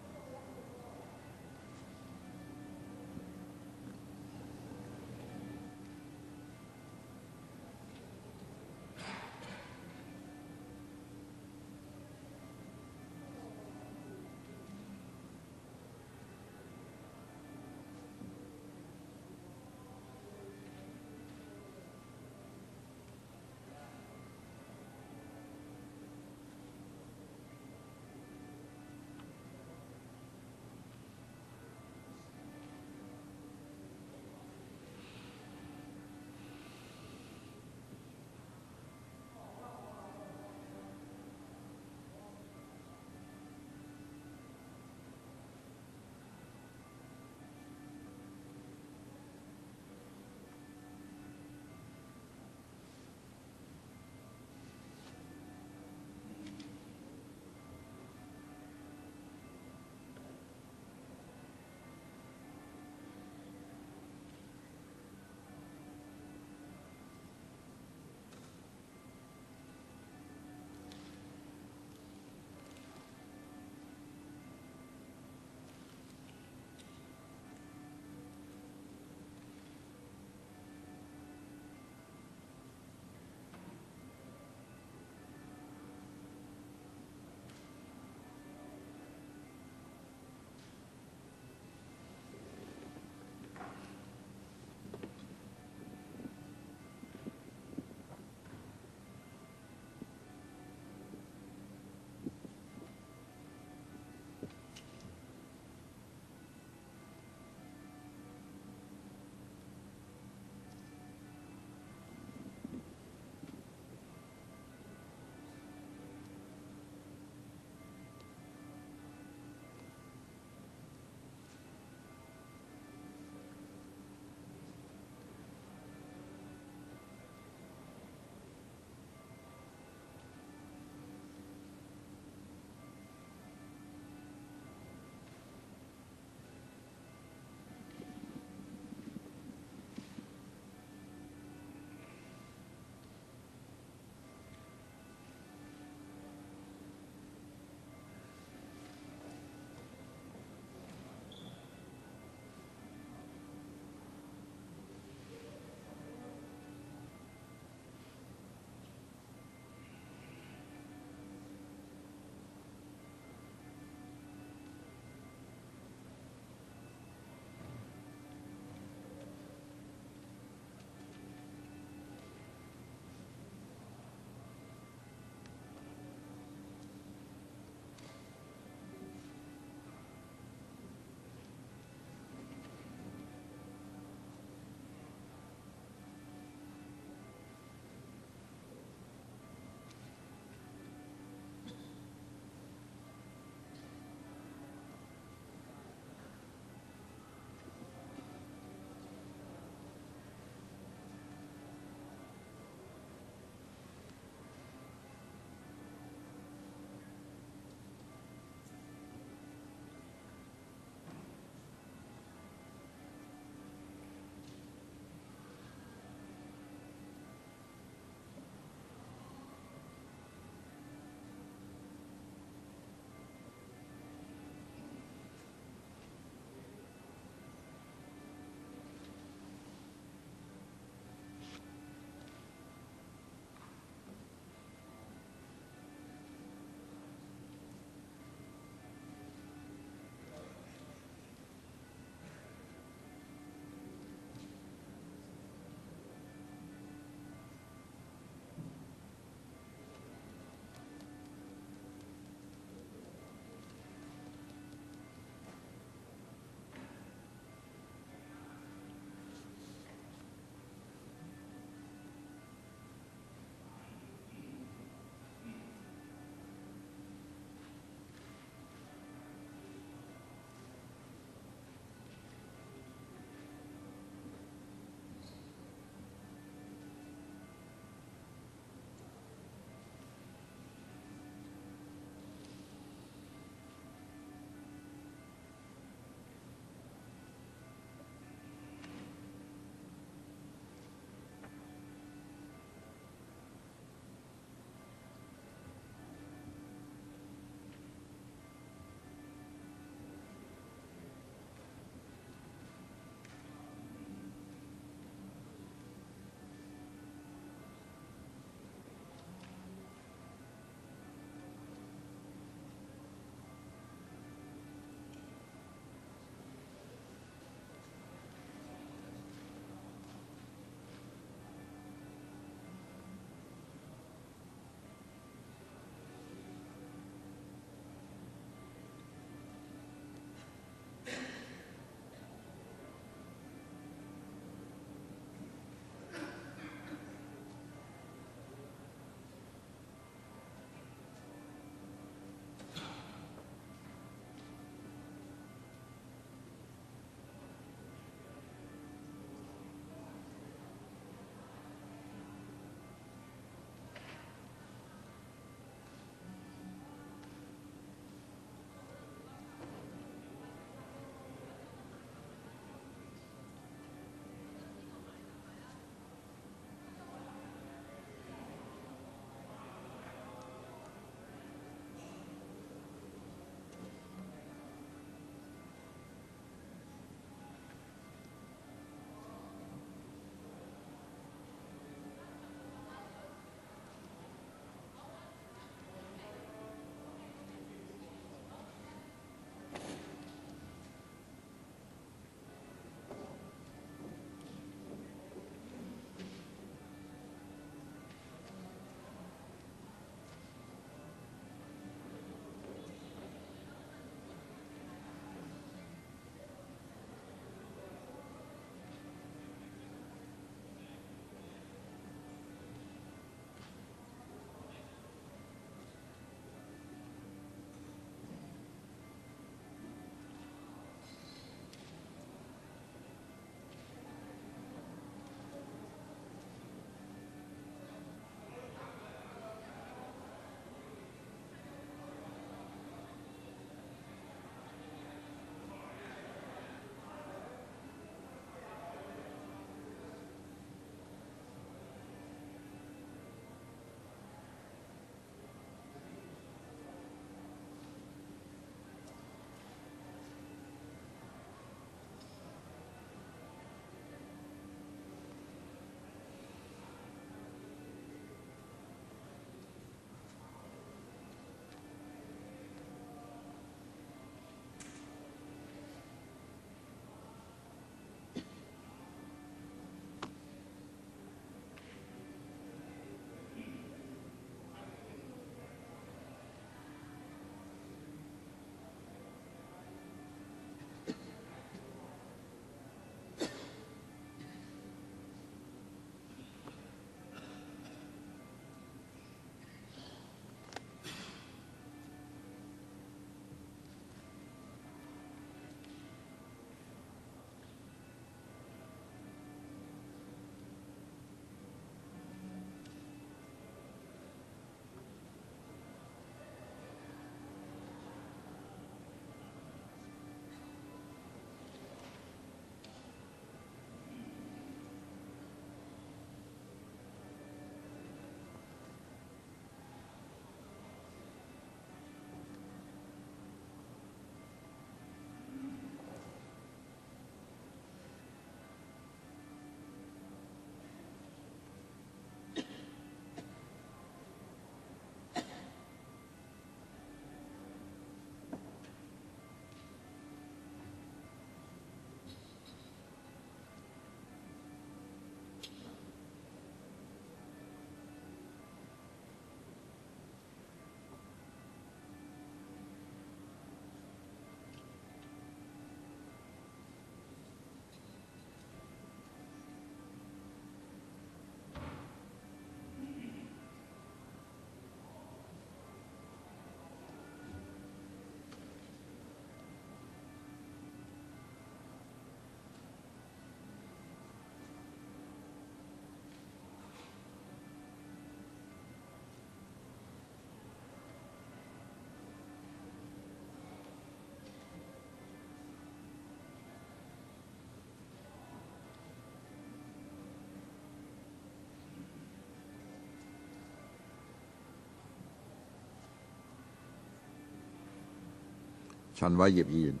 陳偉業議員。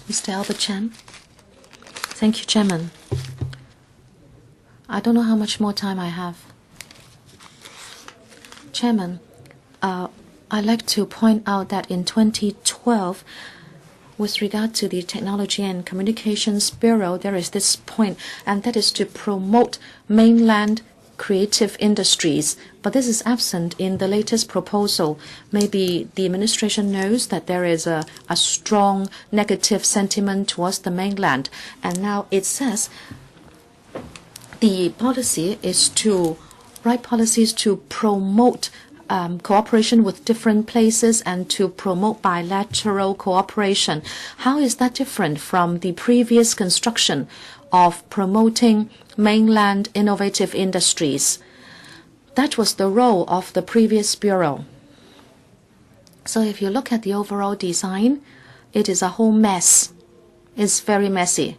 Mr. Albert Chan. Thank you, Chairman. I don't know how much more time I have. Chairman, I'd like to point out that in 2012, with regard to the Technology and Communications Bureau, there is this point, and that is to promote mainland creative industries. But this is absent in the latest proposal. Maybe the administration knows that there is a strong negative sentiment towards the mainland. And now it says the policy is to write policies to promote cooperation with different places and to promote bilateral cooperation. How is that different from the previous construction of promoting mainland innovative industries? That was the role of the previous bureau. So if you look at the overall design, it is a whole mess. It's very messy.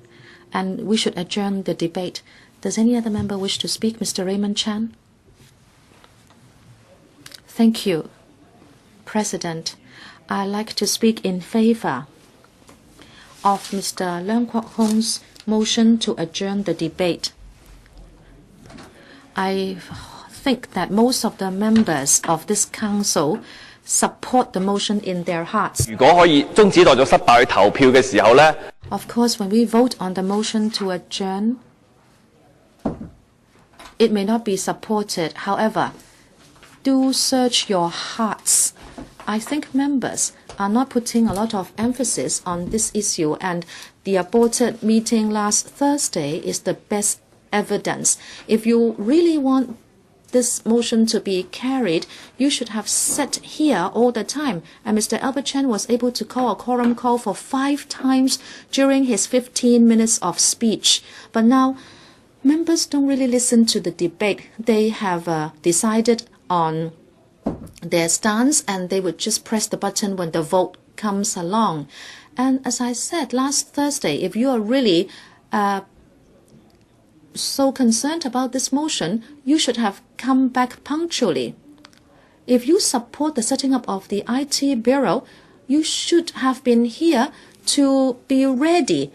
And we should adjourn the debate. Does any other member wish to speak? Mr. Raymond Chan? Thank you, President. I'd like to speak in favor of Mr. Leung Kwok Hong's motion to adjourn the debate. I think that most of the members of this council support the motion in their hearts. Of course, when we vote on the motion to adjourn, it may not be supported. However, do search your hearts. I think members are not putting a lot of emphasis on this issue, and the aborted meeting last Thursday is the best evidence. If you really want this motion to be carried, you should have sat here all the time. And Mr. Albert Chan was able to call a quorum call for 5 times during his 15 minutes of speech. But now, members don't really listen to the debate. They have decided on their stance, and they would just press the button when the vote comes along. And as I said last Thursday, if you are really so concerned about this motion, you should have come back punctually. If you support the setting up of the IT Bureau, you should have been here to be ready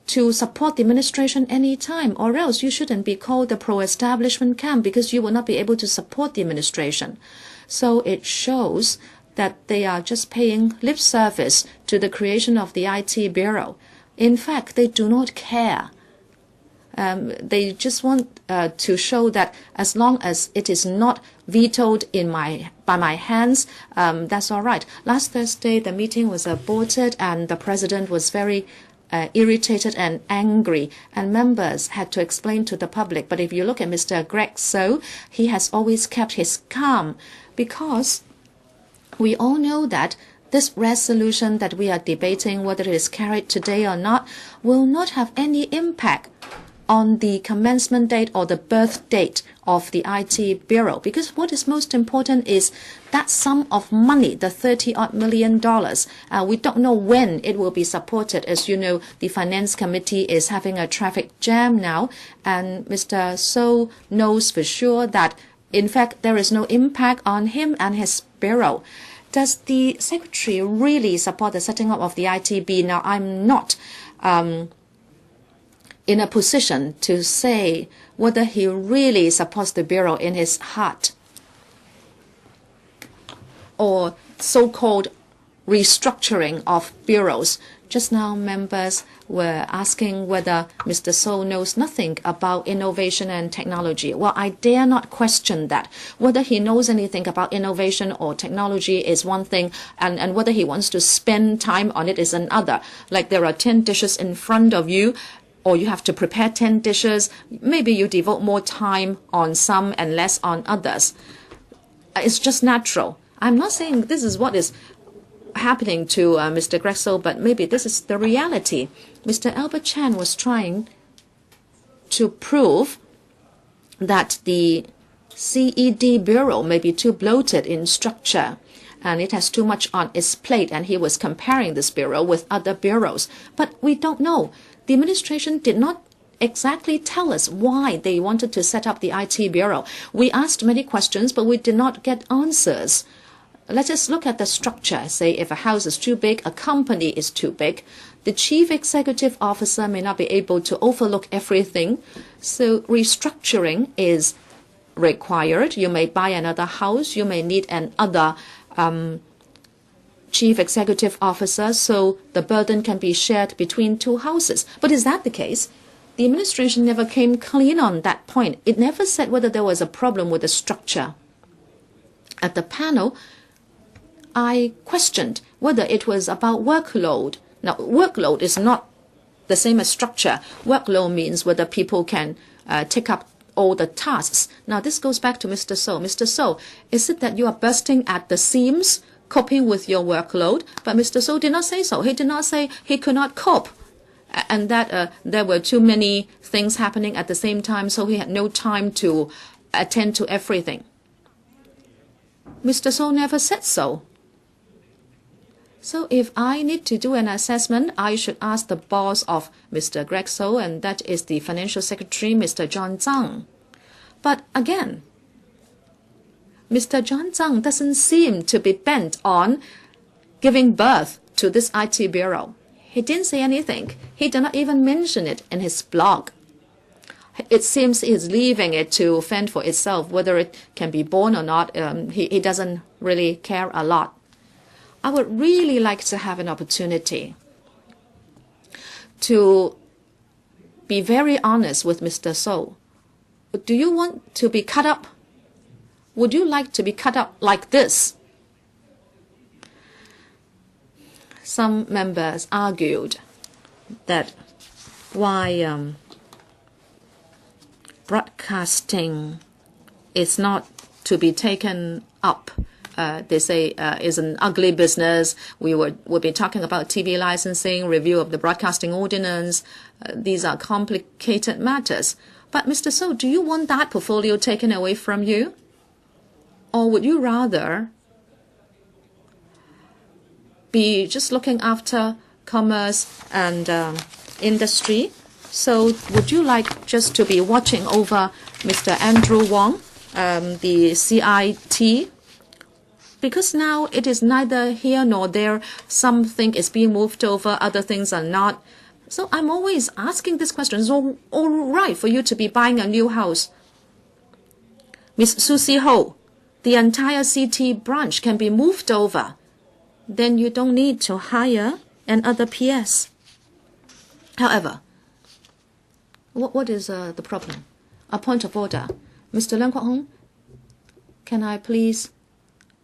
to support the administration any time, or else you shouldn't be called the pro-establishment camp, because you will not be able to support the administration. So it shows that they are just paying lip service to the creation of the IT Bureau. In fact, they do not care. They just want to show that as long as it is not vetoed by my hands, that's all right. Last Thursday, the meeting was aborted, and the president was very irritated and angry, and members had to explain to the public. But if you look at Mr. Greg So, he has always kept his calm, because we all know that this resolution that we are debating, whether it is carried today or not, will not have any impact on the commencement date or the birth date of the IT Bureau, because what is most important is that sum of money, the $30-odd million. We don't know when it will be supported. As you know, the Finance Committee is having a traffic jam now, and Mr. So knows for sure that, in fact, there is no impact on him and his bureau. Does the Secretary really support the setting up of the ITB? Now, I'm not in a position to say whether he really supports the Bureau in his heart, or so-called restructuring of bureaus. Just now, members were asking whether Mr. So knows nothing about innovation and technology. Well, I dare not question that. Whether he knows anything about innovation or technology is one thing, and whether he wants to spend time on it is another. Like, there are 10 dishes in front of you, or you have to prepare 10 dishes. Maybe you devote more time on some and less on others. It's just natural. I'm not saying this is what is happening to Mr. Grexel, but maybe this is the reality. Mr. Albert Chan was trying to prove that the CED Bureau may be too bloated in structure, and it has too much on its plate, and he was comparing this bureau with other bureaus. But we don't know. The administration did not exactly tell us why they wanted to set up the IT Bureau. We asked many questions, but we did not get answers. Let's just look at the structure. Say if a house is too big, a company is too big, the chief executive officer may not be able to overlook everything. So restructuring is required. You may buy another house. You may need another chief executive officer, so the burden can be shared between two houses. But is that the case? The administration never came clean on that point. It never said whether there was a problem with the structure. At the panel, I questioned whether it was about workload. Now, workload is not the same as structure. Workload means whether people can take up all the tasks. Now, this goes back to Mr. So. Mr. So, is it that you are bursting at the seams, coping with your workload? But Mr. So did not say so. He did not say he could not cope and that there were too many things happening at the same time, so he had no time to attend to everything. Mr. So never said so. So if I need to do an assessment, I should ask the boss of Mr. Greg So, and that is the Financial Secretary, Mr. John Tsang. But again, Mr. John Tsang doesn't seem to be bent on giving birth to this IT bureau. He didn't say anything. He did not even mention it in his blog. It seems he's leaving it to fend for itself, whether it can be born or not. He doesn't really care a lot. I would really like to have an opportunity to be very honest with Mr. So. Do you want to be cut up? Would you like to be cut up like this? Some members argued that why broadcasting is not to be taken up. They say is an ugly business. We'll be talking about TV licensing, review of the broadcasting ordinance. These are complicated matters. But Mr. So, do you want that portfolio taken away from you? Or would you rather be just looking after commerce and industry? So would you like just to be watching over Mr. Andrew Wong, the CIT? Because now it is neither here nor there. Something is being moved over, other things are not. So I'm always asking this question. It's all right for you to be buying a new house. Miss Susie Ho, the entire CT branch can be moved over. Then you don't need to hire another PS. However, what is the problem? A point of order. Mr. Leung Kwok Hong, can I please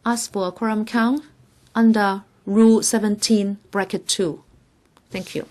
ask for a quorum count under Rule 17, bracket 2? Thank you.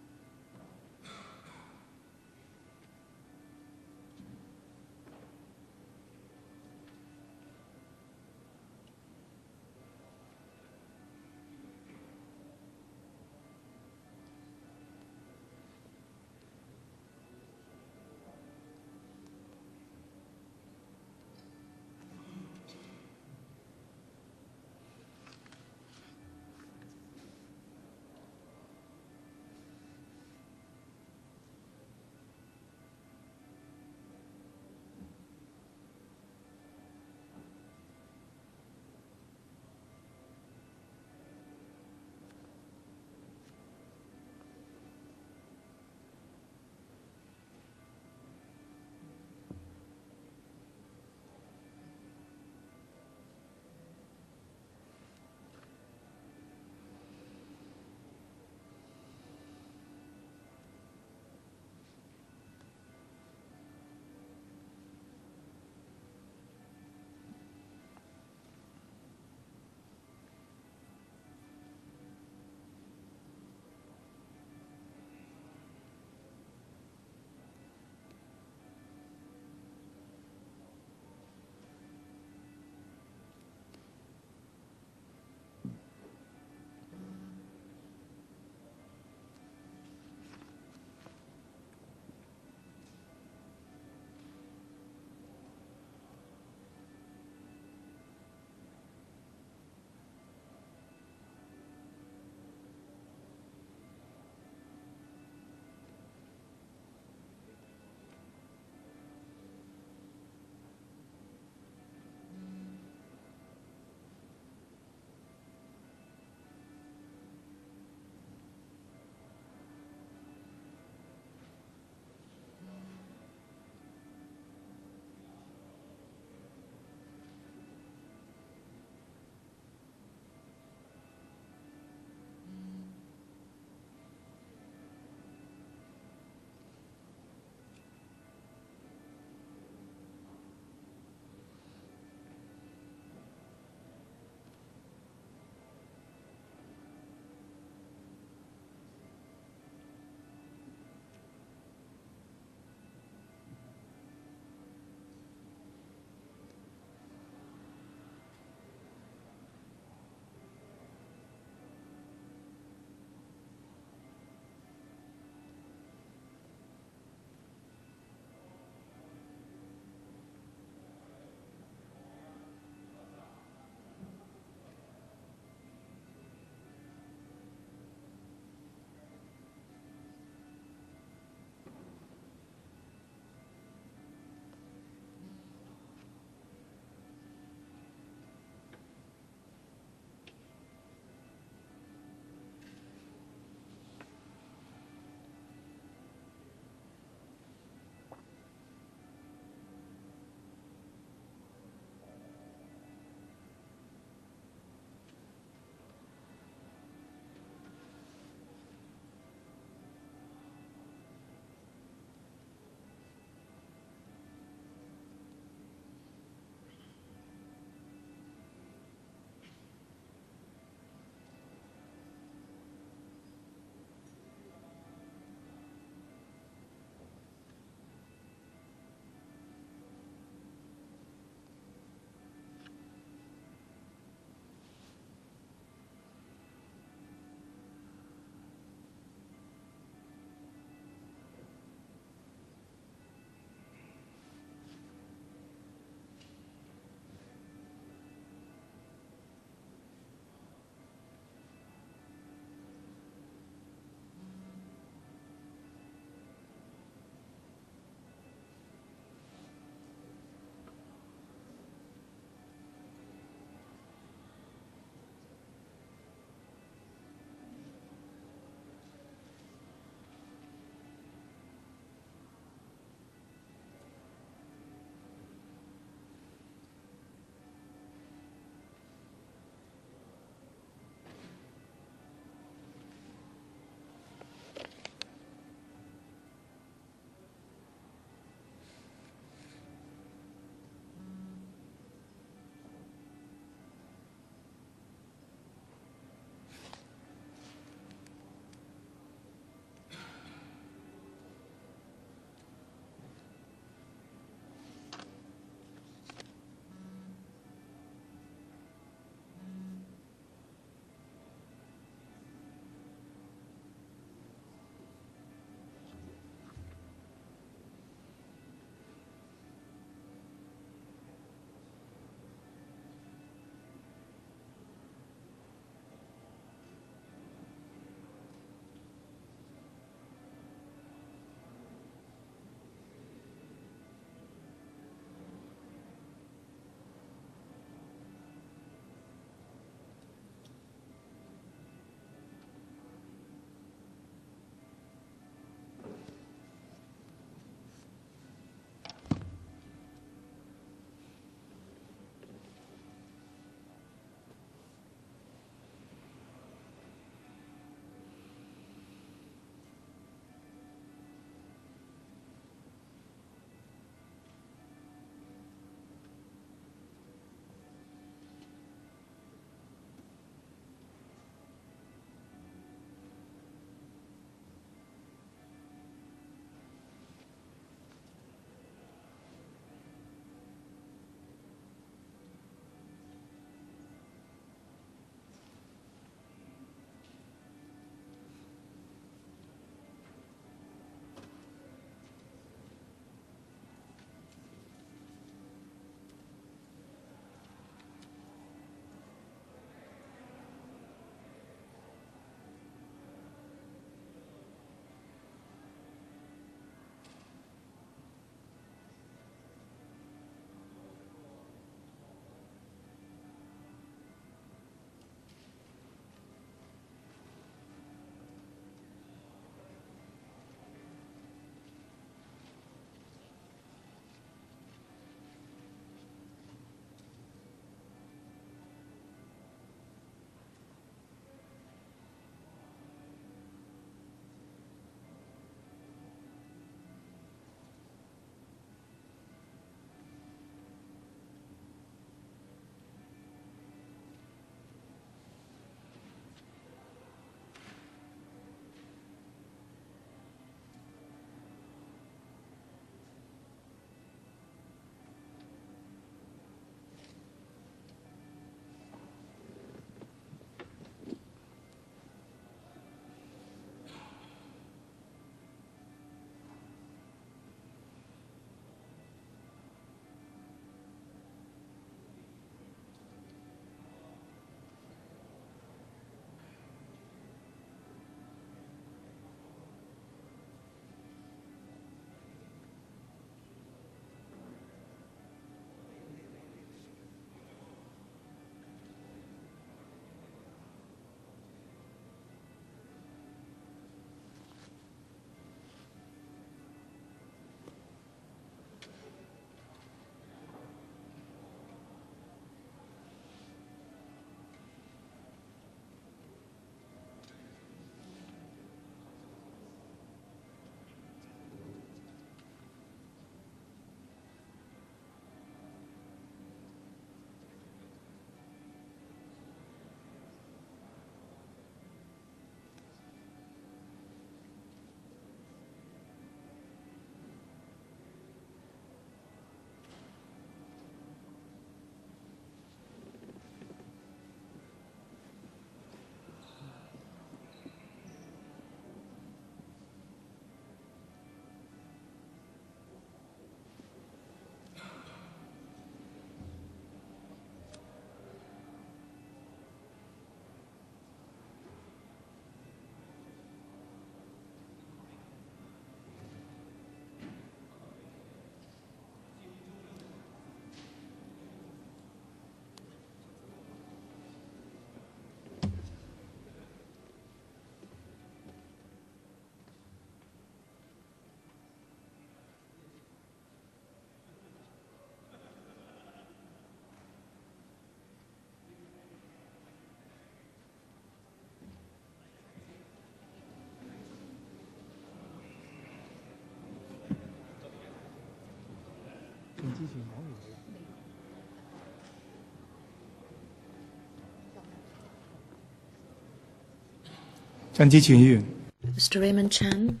Mr. Raymond Chan.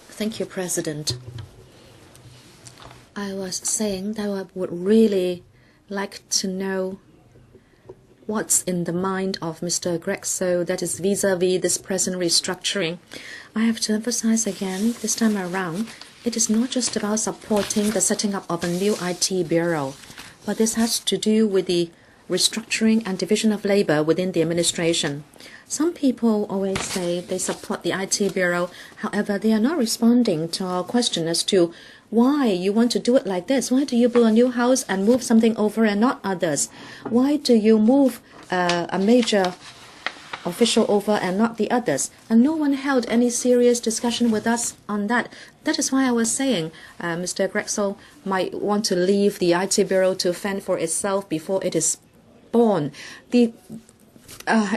Thank you, President. I was saying that I would really like to know what's in the mind of Mr. Greg So, that is vis-a-vis this present restructuring. I have to emphasize again, this time around, it is not just about supporting the setting up of a new IT bureau, but this has to do with the restructuring and division of labor within the administration. Some people always say they support the IT bureau, however, they are not responding to our question as to why you want to do it like this. Why do you build a new house and move something over and not others? Why do you move a major official over and not the others? And no one held any serious discussion with us on that. That is why I was saying Mr. Grexel might want to leave the IT bureau to fend for itself before it is born. The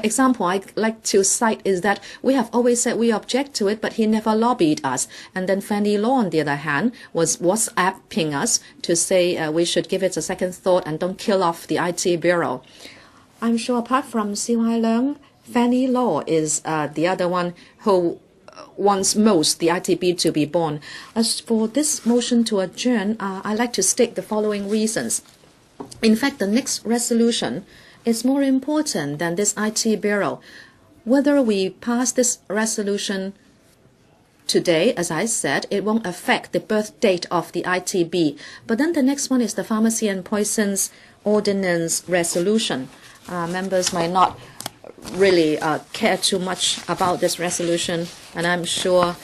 example I like to cite is that we have always said we object to it, but he never lobbied us. And then Fanny Law, on the other hand, was WhatsApping us to say we should give it a second thought and don't kill off the IT bureau. I'm sure apart from C.Y. Leung, Fanny Law is the other one who wants most the ITB to be born. As for this motion to adjourn, I like to state the following reasons. In fact, the next resolution is more important than this IT bureau. Whether we pass this resolution today, as I said, it won't affect the birth date of the ITB. But then the next one is the Pharmacy and Poisons Ordinance resolution. Members might not really care too much about this resolution, and I'm sure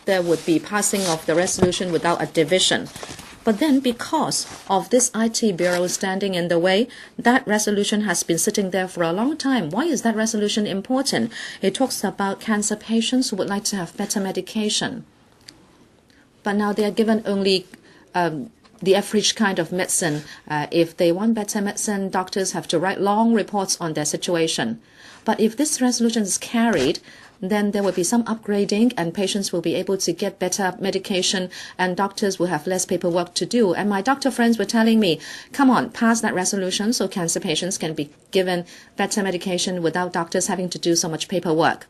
there would be passing of the resolution without a division. But then because of this IT bureau standing in the way, that resolution has been sitting there for a long time. Why is that resolution important? It talks about cancer patients who would like to have better medication. But now they are given only the average kind of medicine. If they want better medicine, doctors have to write long reports on their situation. But if this resolution is carried, then there will be some upgrading and patients will be able to get better medication and doctors will have less paperwork to do. And my doctor friends were telling me, come on, pass that resolution so cancer patients can be given better medication without doctors having to do so much paperwork.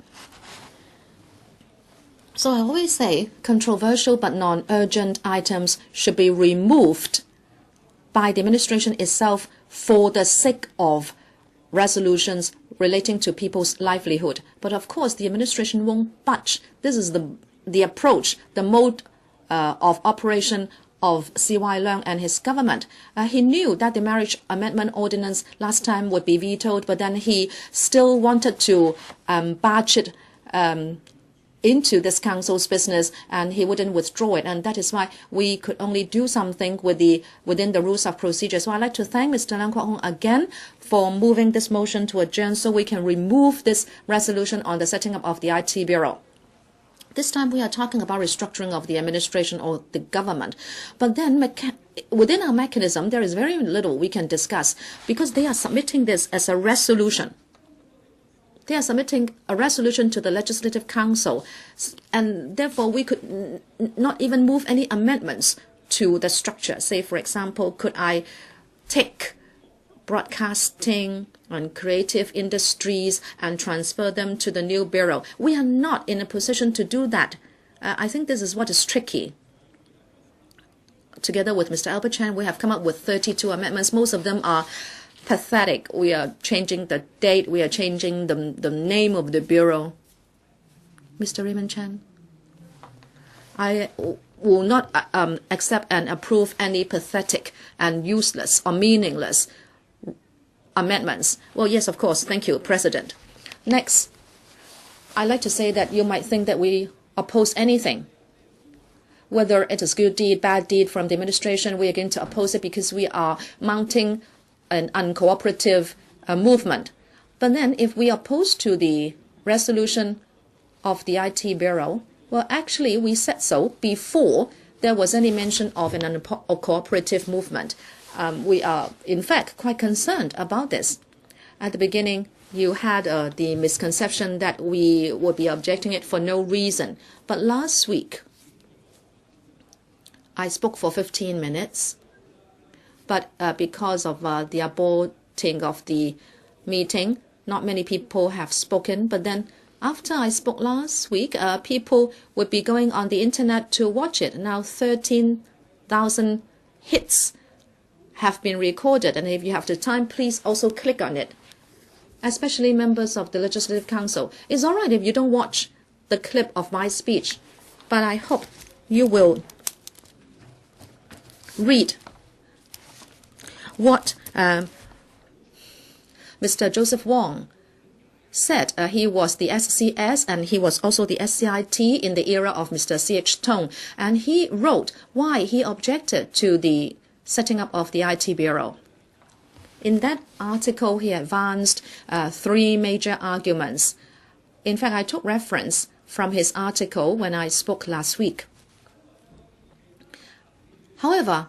So I always say controversial but non-urgent items should be removed by the administration itself for the sake of resolutions relating to people's livelihood. But of course, the administration won't budge. This is the approach, the mode of operation of C.Y. Leung and his government. He knew that the Marriage Amendment Ordinance last time would be vetoed, but then he still wanted to barge it into this council's business, and he wouldn't withdraw it, and that is why we could only do something within the rules of procedure. So I'd like to thank Mr. Leung Kwok Hong again for moving this motion to adjourn so we can remove this resolution on the setting up of the IT Bureau. This time we are talking about restructuring of the administration or the government. But then within our mechanism, there is very little we can discuss because they are submitting this as a resolution. They are submitting a resolution to the Legislative Council, and therefore we could not even move any amendments to the structure. Say, for example, could I take broadcasting and creative industries and transfer them to the new bureau? We are not in a position to do that. I think this is what is tricky. Together with Mr. Albert Chan, we have come up with 32 amendments. Most of them are pathetic. We are changing the date. We are changing the name of the bureau. Mr. Raymond Chan, I will not accept and approve any pathetic and useless or meaningless amendments. Well, yes, of course. Thank you, President. Next, I'd like to say that you might think that we oppose anything. Whether it is good deed, bad deed from the administration, we are going to oppose it because we are mounting an uncooperative movement. But then if we oppose to the resolution of the IT Bureau, well, actually we said so before there was any mention of an uncooperative movement. We are, in fact, quite concerned about this. At the beginning, you had the misconception that we would be objecting it for no reason. But last week, I spoke for 15 minutes, but because of the aborting of the meeting, not many people have spoken. But then after I spoke last week, people would be going on the internet to watch it. Now 13,000 hits have been recorded, and if you have the time, please also click on it, especially members of the Legislative Council. It's all right if you don't watch the clip of my speech, but I hope you will read what Mr. Joseph Wong said. He was the SCS and he was also the SCIT in the era of Mr. C.H. Tung, and he wrote why he objected to the setting up of the IT Bureau. In that article, he advanced 3 major arguments. In fact, I took reference from his article when I spoke last week. However,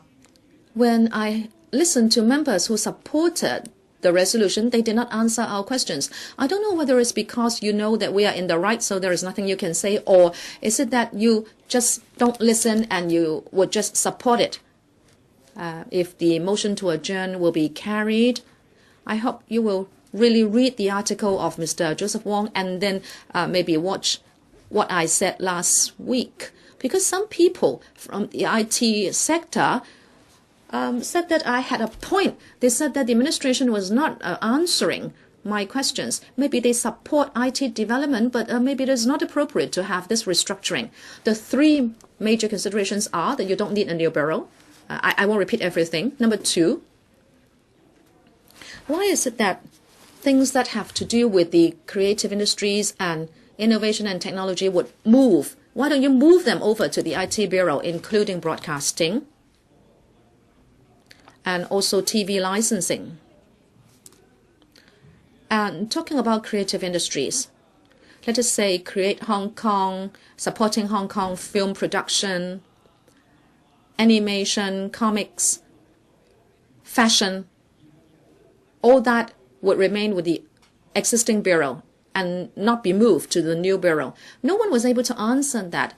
when I listened to members who supported the resolution, they did not answer our questions. I don't know whether it's because you know that we are in the right, so there is nothing you can say, or is it that you just don't listen and you would just support it? If the motion to adjourn will be carried, I hope you will really read the article of Mr. Joseph Wong and then maybe watch what I said last week. Because some people from the IT sector said that I had a point. They said that the administration was not answering my questions. Maybe they support IT development, but maybe it is not appropriate to have this restructuring. The 3 major considerations are that you don't need a new bureau. I won't repeat everything. Number 2, why is it that things that have to do with the creative industries and innovation and technology would move? Why don't you move them over to the IT Bureau, including broadcasting and also TV licensing? And talking about creative industries, let us say Create Hong Kong, supporting Hong Kong film production, animation, comics, fashion, all that would remain with the existing bureau and not be moved to the new bureau. No one was able to answer that.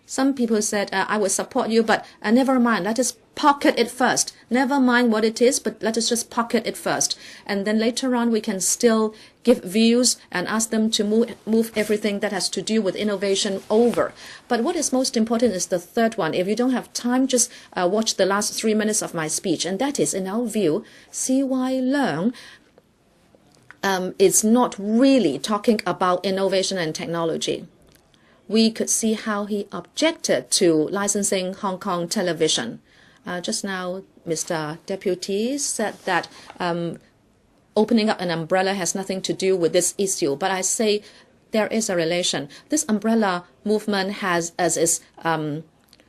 Some people said, I will support you, but never mind, let us pocket it first. Never mind what it is, but let us just pocket it first. And then later on, we can still give views and ask them to move everything that has to do with innovation over. But what is most important is the third one. If you don't have time, just watch the last 3 minutes of my speech. And that is, in our view, C.Y. Leung is not really talking about innovation and technology. We could see how he objected to licensing Hong Kong television. Just now, Mr. Deputy said that opening up an umbrella has nothing to do with this issue. But I say there is a relation. This umbrella movement has as its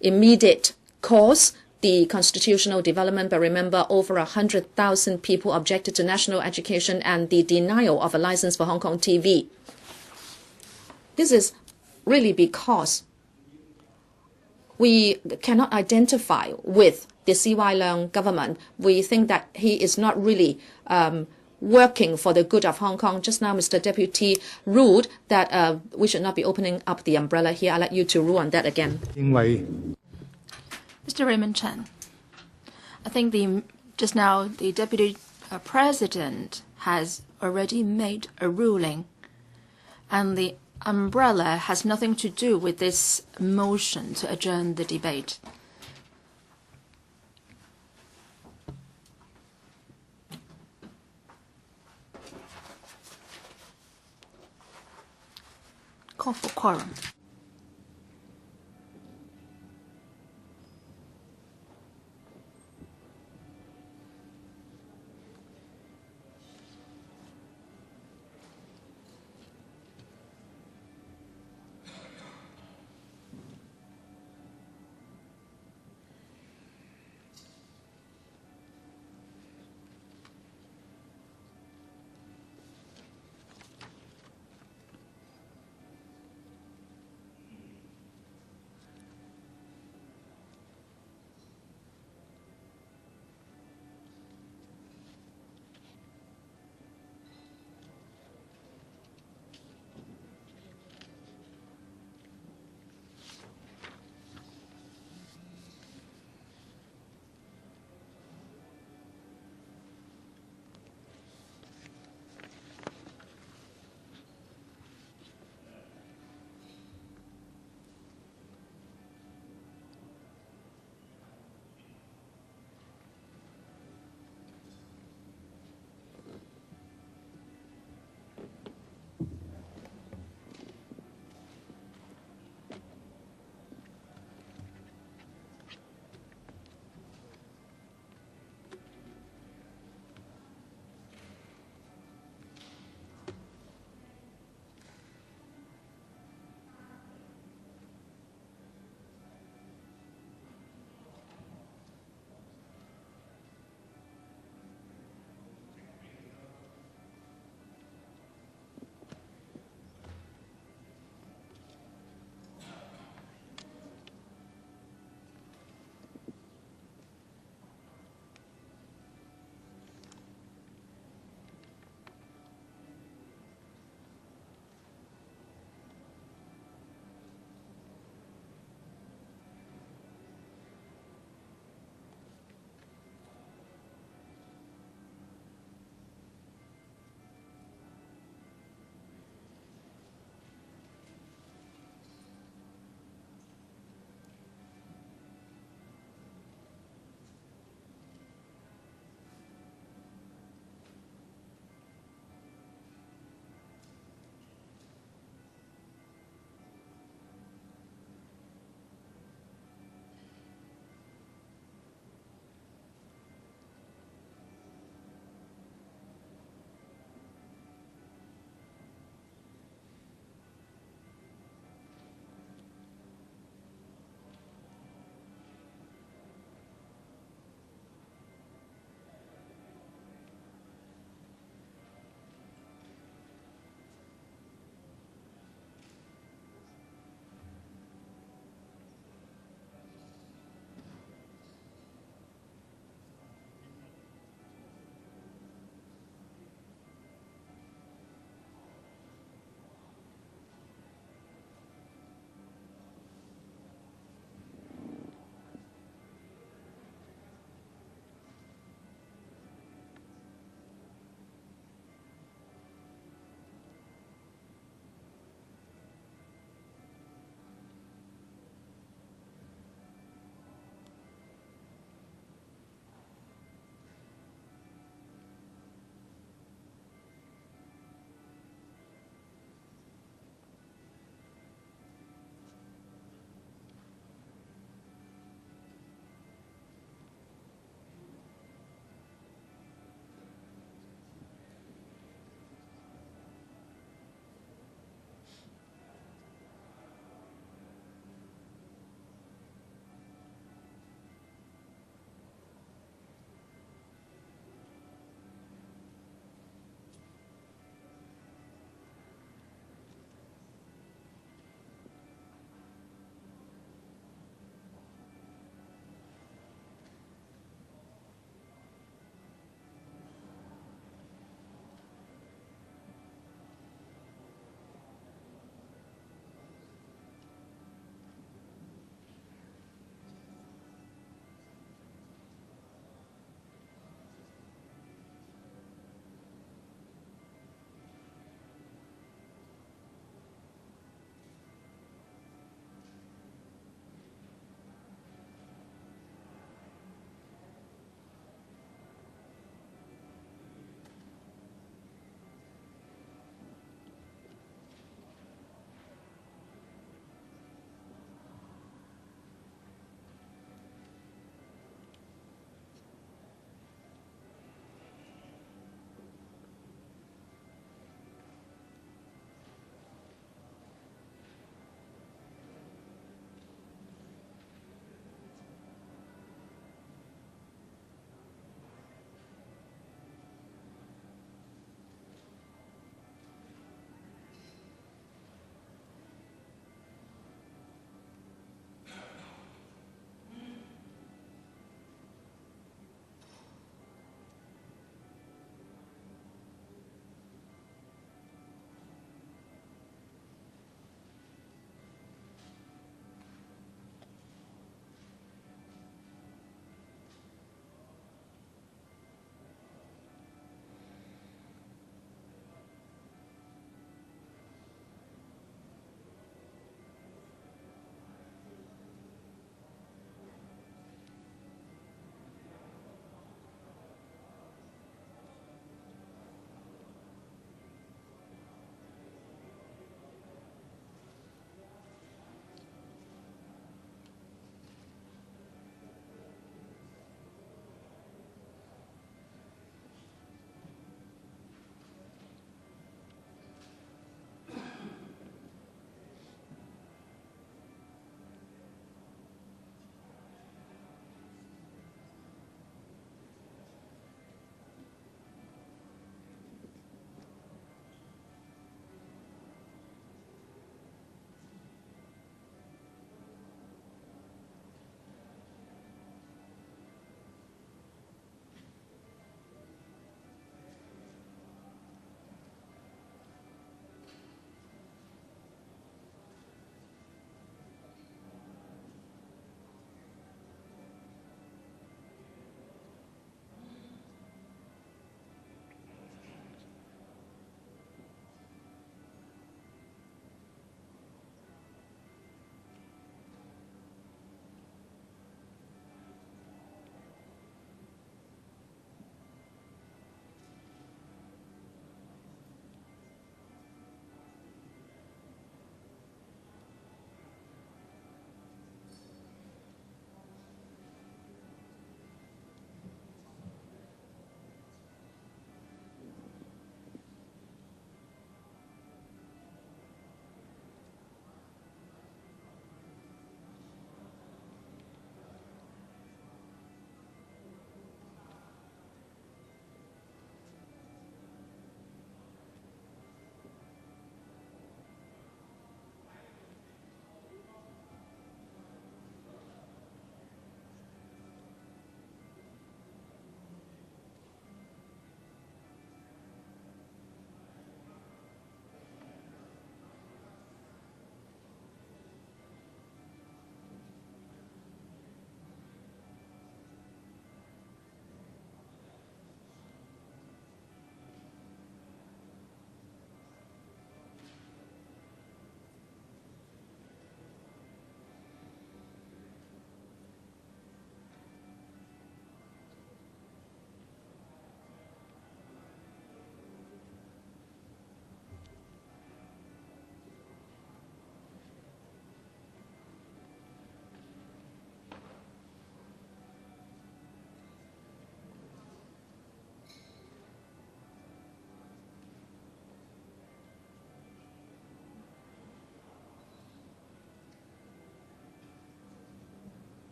immediate cause the constitutional development. But remember, over 100,000 people objected to national education and the denial of a license for Hong Kong TV. This is really because we cannot identify with the C.Y. Leung government. We think that he is not really working for the good of Hong Kong. Just now, Mr. Deputy ruled that we should not be opening up the umbrella here. I'd like you to rule on that again. Mr. Raymond Chen, I think just now the Deputy President has already made a ruling, and the umbrella has nothing to do with this motion to adjourn the debate. Call for quorum.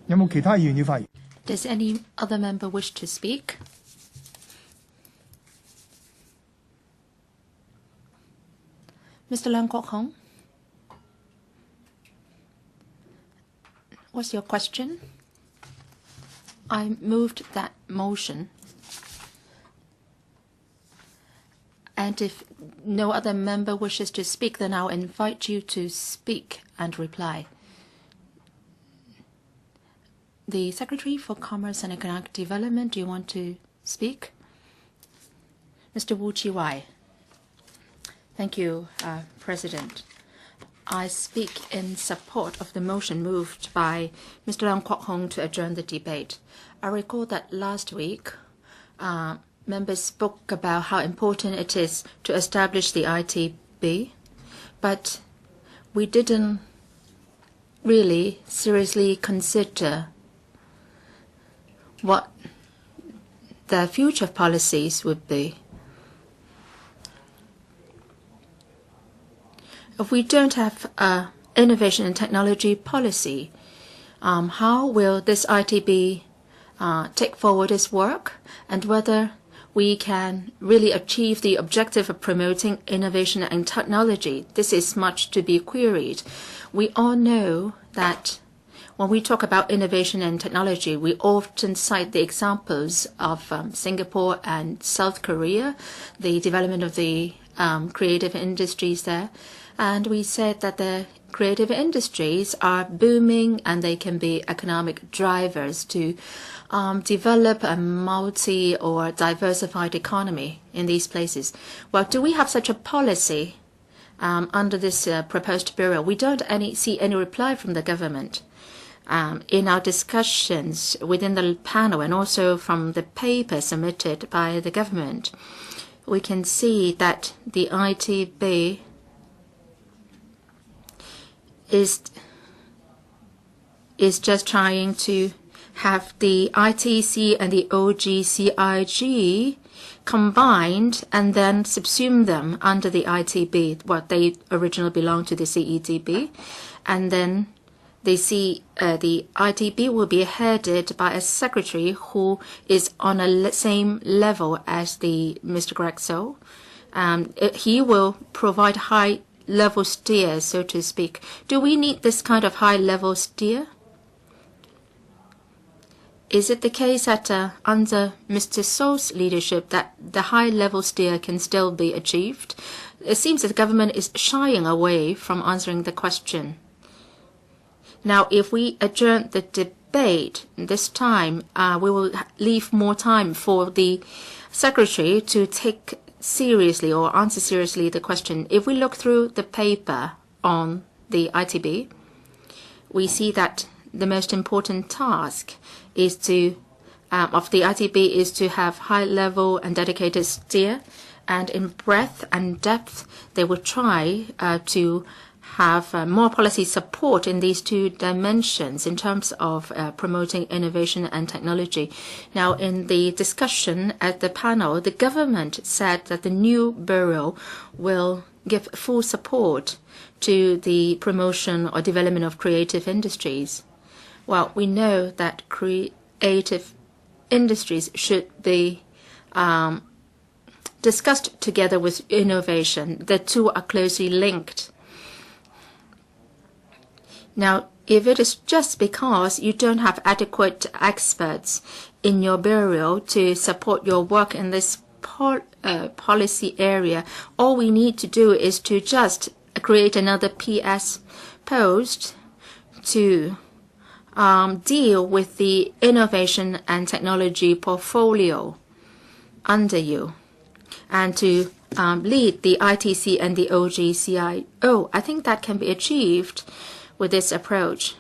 有冇其他議員要發言？ Does any other member wish to speak? Mr. Leung Kwok Hong, what's your question? I moved that motion. And if no other member wishes to speak, then I'll invite you to speak and reply. The Secretary for Commerce and Economic Development, do you want to speak? Mr. Wu Chi-wai. Thank you, President. I speak in support of the motion moved by Mr. Leung Kwok Hong to adjourn the debate. I recall that last week, members spoke about how important it is to establish the ITB, but we didn't really seriously consider what the future policies would be. If we don't have an innovation and technology policy, how will this ITB take forward its work, and whether we can really achieve the objective of promoting innovation and technology? This is much to be queried. We all know that when we talk about innovation and technology, we often cite the examples of Singapore and South Korea, the development of the creative industries there. And we said that the creative industries are booming and they can be economic drivers to develop a multi or diversified economy in these places. Well, do we have such a policy under this proposed bill? We don't see any reply from the government. In our discussions within the panel and also from the paper submitted by the government, we can see that the ITB is just trying to have the ITC and the OGCIG combined and then subsume them under the ITB, what they originally belonged to the CETB, and then the ITB will be headed by a secretary who is on a same level as the Mr. Greg So. He will provide high-level steer, so to speak. Do we need this kind of high-level steer? Is it the case that under Mr. So's leadership that the high-level steer can still be achieved? It seems that the government is shying away from answering the question. Now, if we adjourn the debate this time, we will leave more time for the secretary to take seriously or answer seriously the question. If we look through the paper on the ITB, we see that the most important task is of the ITB is to have high-level and dedicated steer, and in breadth and depth, they will try to have more policy support in these two dimensions in terms of promoting innovation and technology. Now, in the discussion at the panel, the government said that the new bureau will give full support to the promotion or development of creative industries. Well, we know that creative industries should be discussed together with innovation. The two are closely linked. Now, if it is just because you don't have adequate experts in your bureau to support your work in this policy area, all we need to do is to just create another PS post to deal with the innovation and technology portfolio under you and to lead the ITC and the OGCIO. I think that can be achieved with this approach.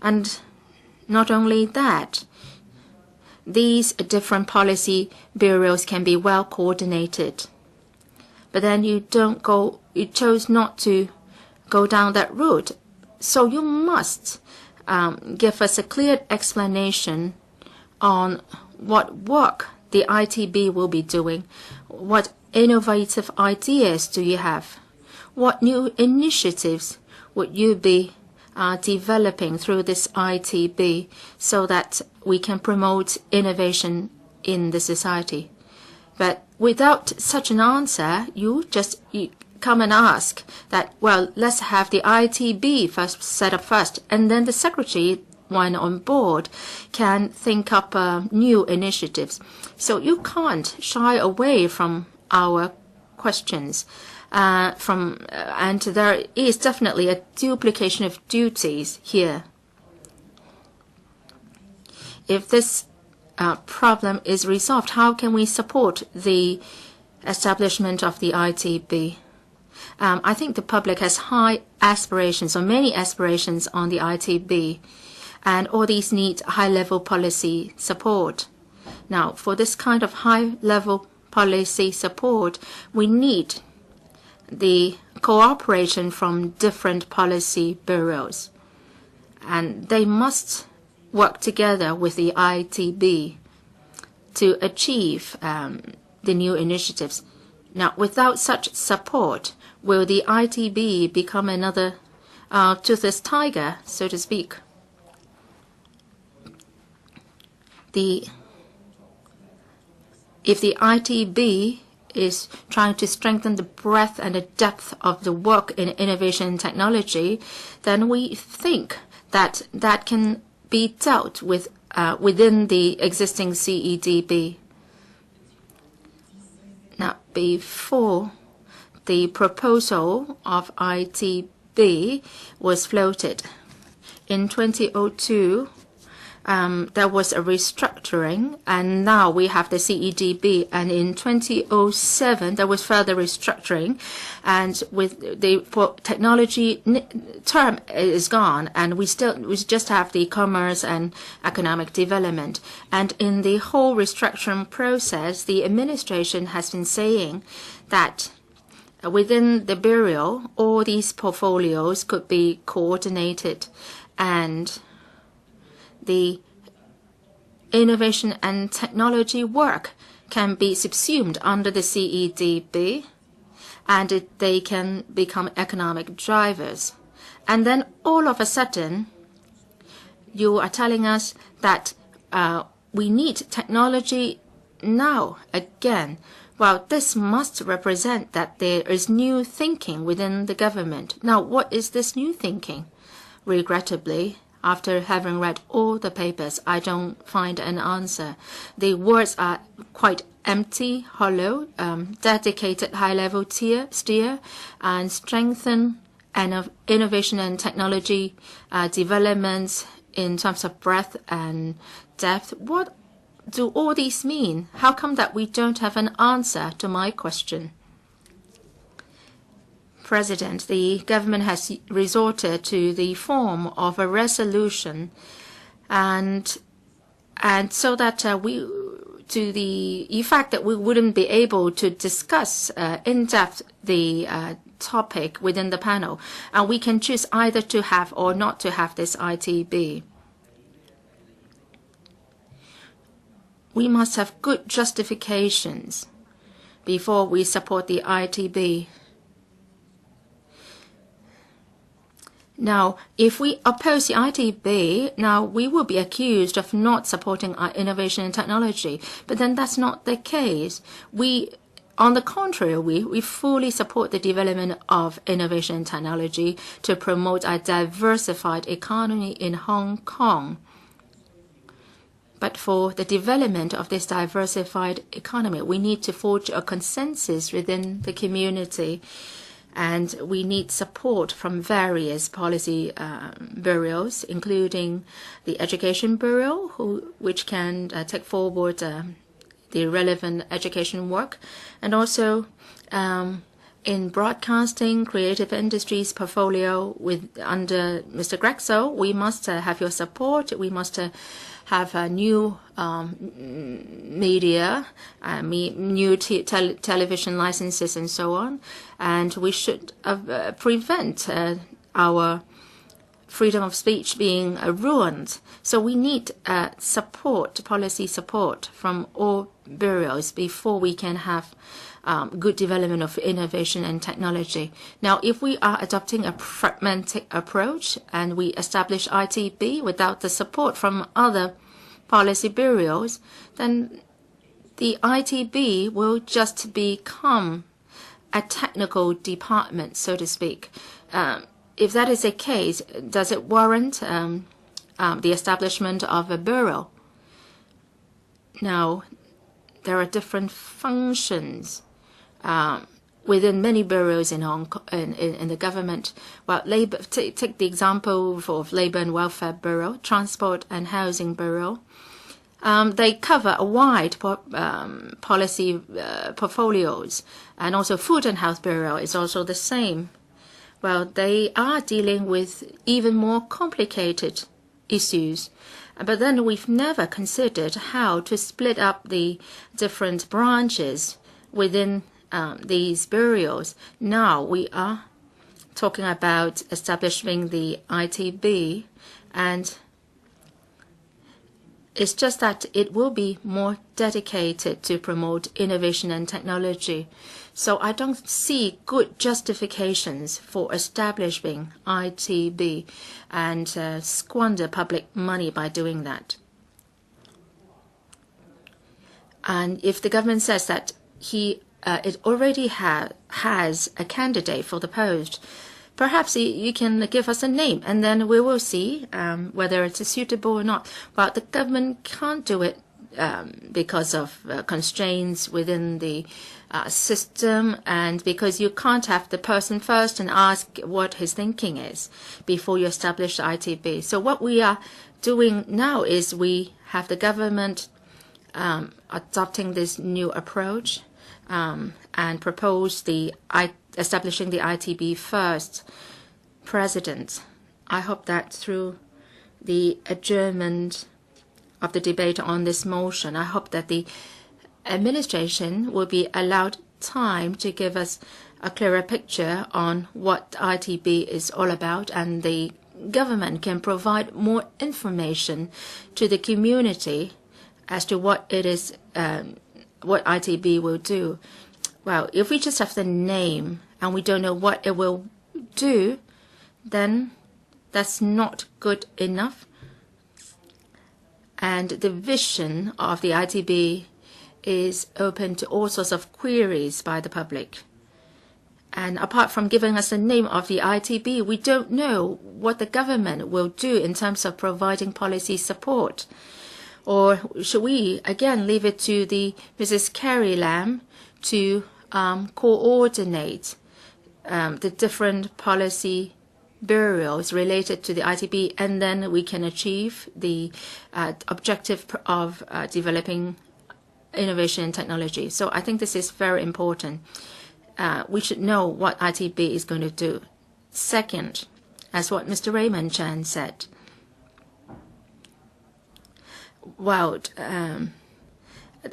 And not only that, these different policy bureaus can be well coordinated. But then you chose not to go down that route. So you must give us a clear explanation on what work the ITB will be doing. What innovative ideas do you have? What new initiatives would you be developing through this ITB so that we can promote innovation in the society. But without such an answer, you come and ask that, well, let's have the ITB first set up first, and then the secretary, when on board, can think up new initiatives. So you can't shy away from our questions. And there is definitely a duplication of duties here. If this problem is resolved, how can we support the establishment of the ITB? I think the public has high aspirations, or many aspirations, on the ITB, and all these need high-level policy support. Now, for this kind of high-level policy support, we need the cooperation from different policy bureaus, and they must work together with the ITB to achieve the new initiatives. Now, without such support, will the ITB become another toothless tiger, so to speak? If the ITB is trying to strengthen the breadth and the depth of the work in innovation and technology, then we think that that can be dealt with within the existing CEDB. Now, before the proposal of ITB was floated in 2002, there was a restructuring, and now we have the CEDB. And in 2007, there was further restructuring, and with the technology term is gone, and we just have the commerce and economic development. And in the whole restructuring process, the administration has been saying that within the bureau, all these portfolios could be coordinated, and the innovation and technology work can be subsumed under the CEDB, and they can become economic drivers. And then all of a sudden, you are telling us that we need technology now again. Well, this must represent that there is new thinking within the government. Now, what is this new thinking? Regrettably, after having read all the papers, I don't find an answer. The words are quite empty, hollow, dedicated high-level steer, and strengthen and innovation and technology developments in terms of breadth and depth. What do all these mean? How come that we don't have an answer to my question? President, the government has resorted to the form of a resolution, and so that to the effect that we wouldn't be able to discuss in depth the topic within the panel, and we can choose either to have or not to have this ITB. We must have good justifications before we support the ITB. Now, if we oppose the ITB, now we will be accused of not supporting our innovation and technology. But then that's not the case. On the contrary, we fully support the development of innovation and technology to promote a diversified economy in Hong Kong. But for the development of this diversified economy, we need to forge a consensus within the community. And we need support from various policy bureaus, including the Education Bureau, which can take forward the relevant education work. And also in broadcasting, creative industries portfolio under Mr. Grexo, we must have your support. We must have a new media, new television licenses and so on. And we should prevent our freedom of speech being ruined. So we need policy support from all bureaus before we can have good development of innovation and technology. Now, if we are adopting a fragmented approach and we establish ITB without the support from other policy bureaus, then the ITB will just become a technical department, so to speak. If that is the case, does it warrant the establishment of a bureau? Now, there are different functions within many bureaus in the government. Well, take the example of Labor and Welfare Bureau, Transport and Housing Bureau. They cover a wide policy portfolios, and also Food and Health Bureau is also the same. Well, they are dealing with even more complicated issues. But then we've never considered how to split up the different branches within these bureaus. Now we are talking about establishing the ITB, and it's just that it will be more dedicated to promote innovation and technology. So I don't see good justifications for establishing ITB and squander public money by doing that. And if the government says that it already has a candidate for the post, perhaps you can give us a name, and then we will see whether it is suitable or not. But the government can't do it because of constraints within the system, and because you can't have the person first and ask what his thinking is before you establish ITB. So what we are doing now is we have the government adopting this new approach and propose establishing the ITB first. President, I hope that through the adjournment of the debate on this motion, I hope that the administration will be allowed time to give us a clearer picture on what ITB is all about, and the government can provide more information to the community as to what it is, what ITB will do. Well, if we just have the name and we don't know what it will do, then that's not good enough. And the vision of the ITB is open to all sorts of queries by the public. And apart from giving us the name of the ITB, we don't know what the government will do in terms of providing policy support. Or should we again leave it to the Mrs. Carrie Lam to coordinate the different policy bureaus related to the ITB, and then we can achieve the objective of developing innovation and technology. So I think this is very important. We should know what ITB is going to do. Second, as what Mr. Raymond Chan said, well,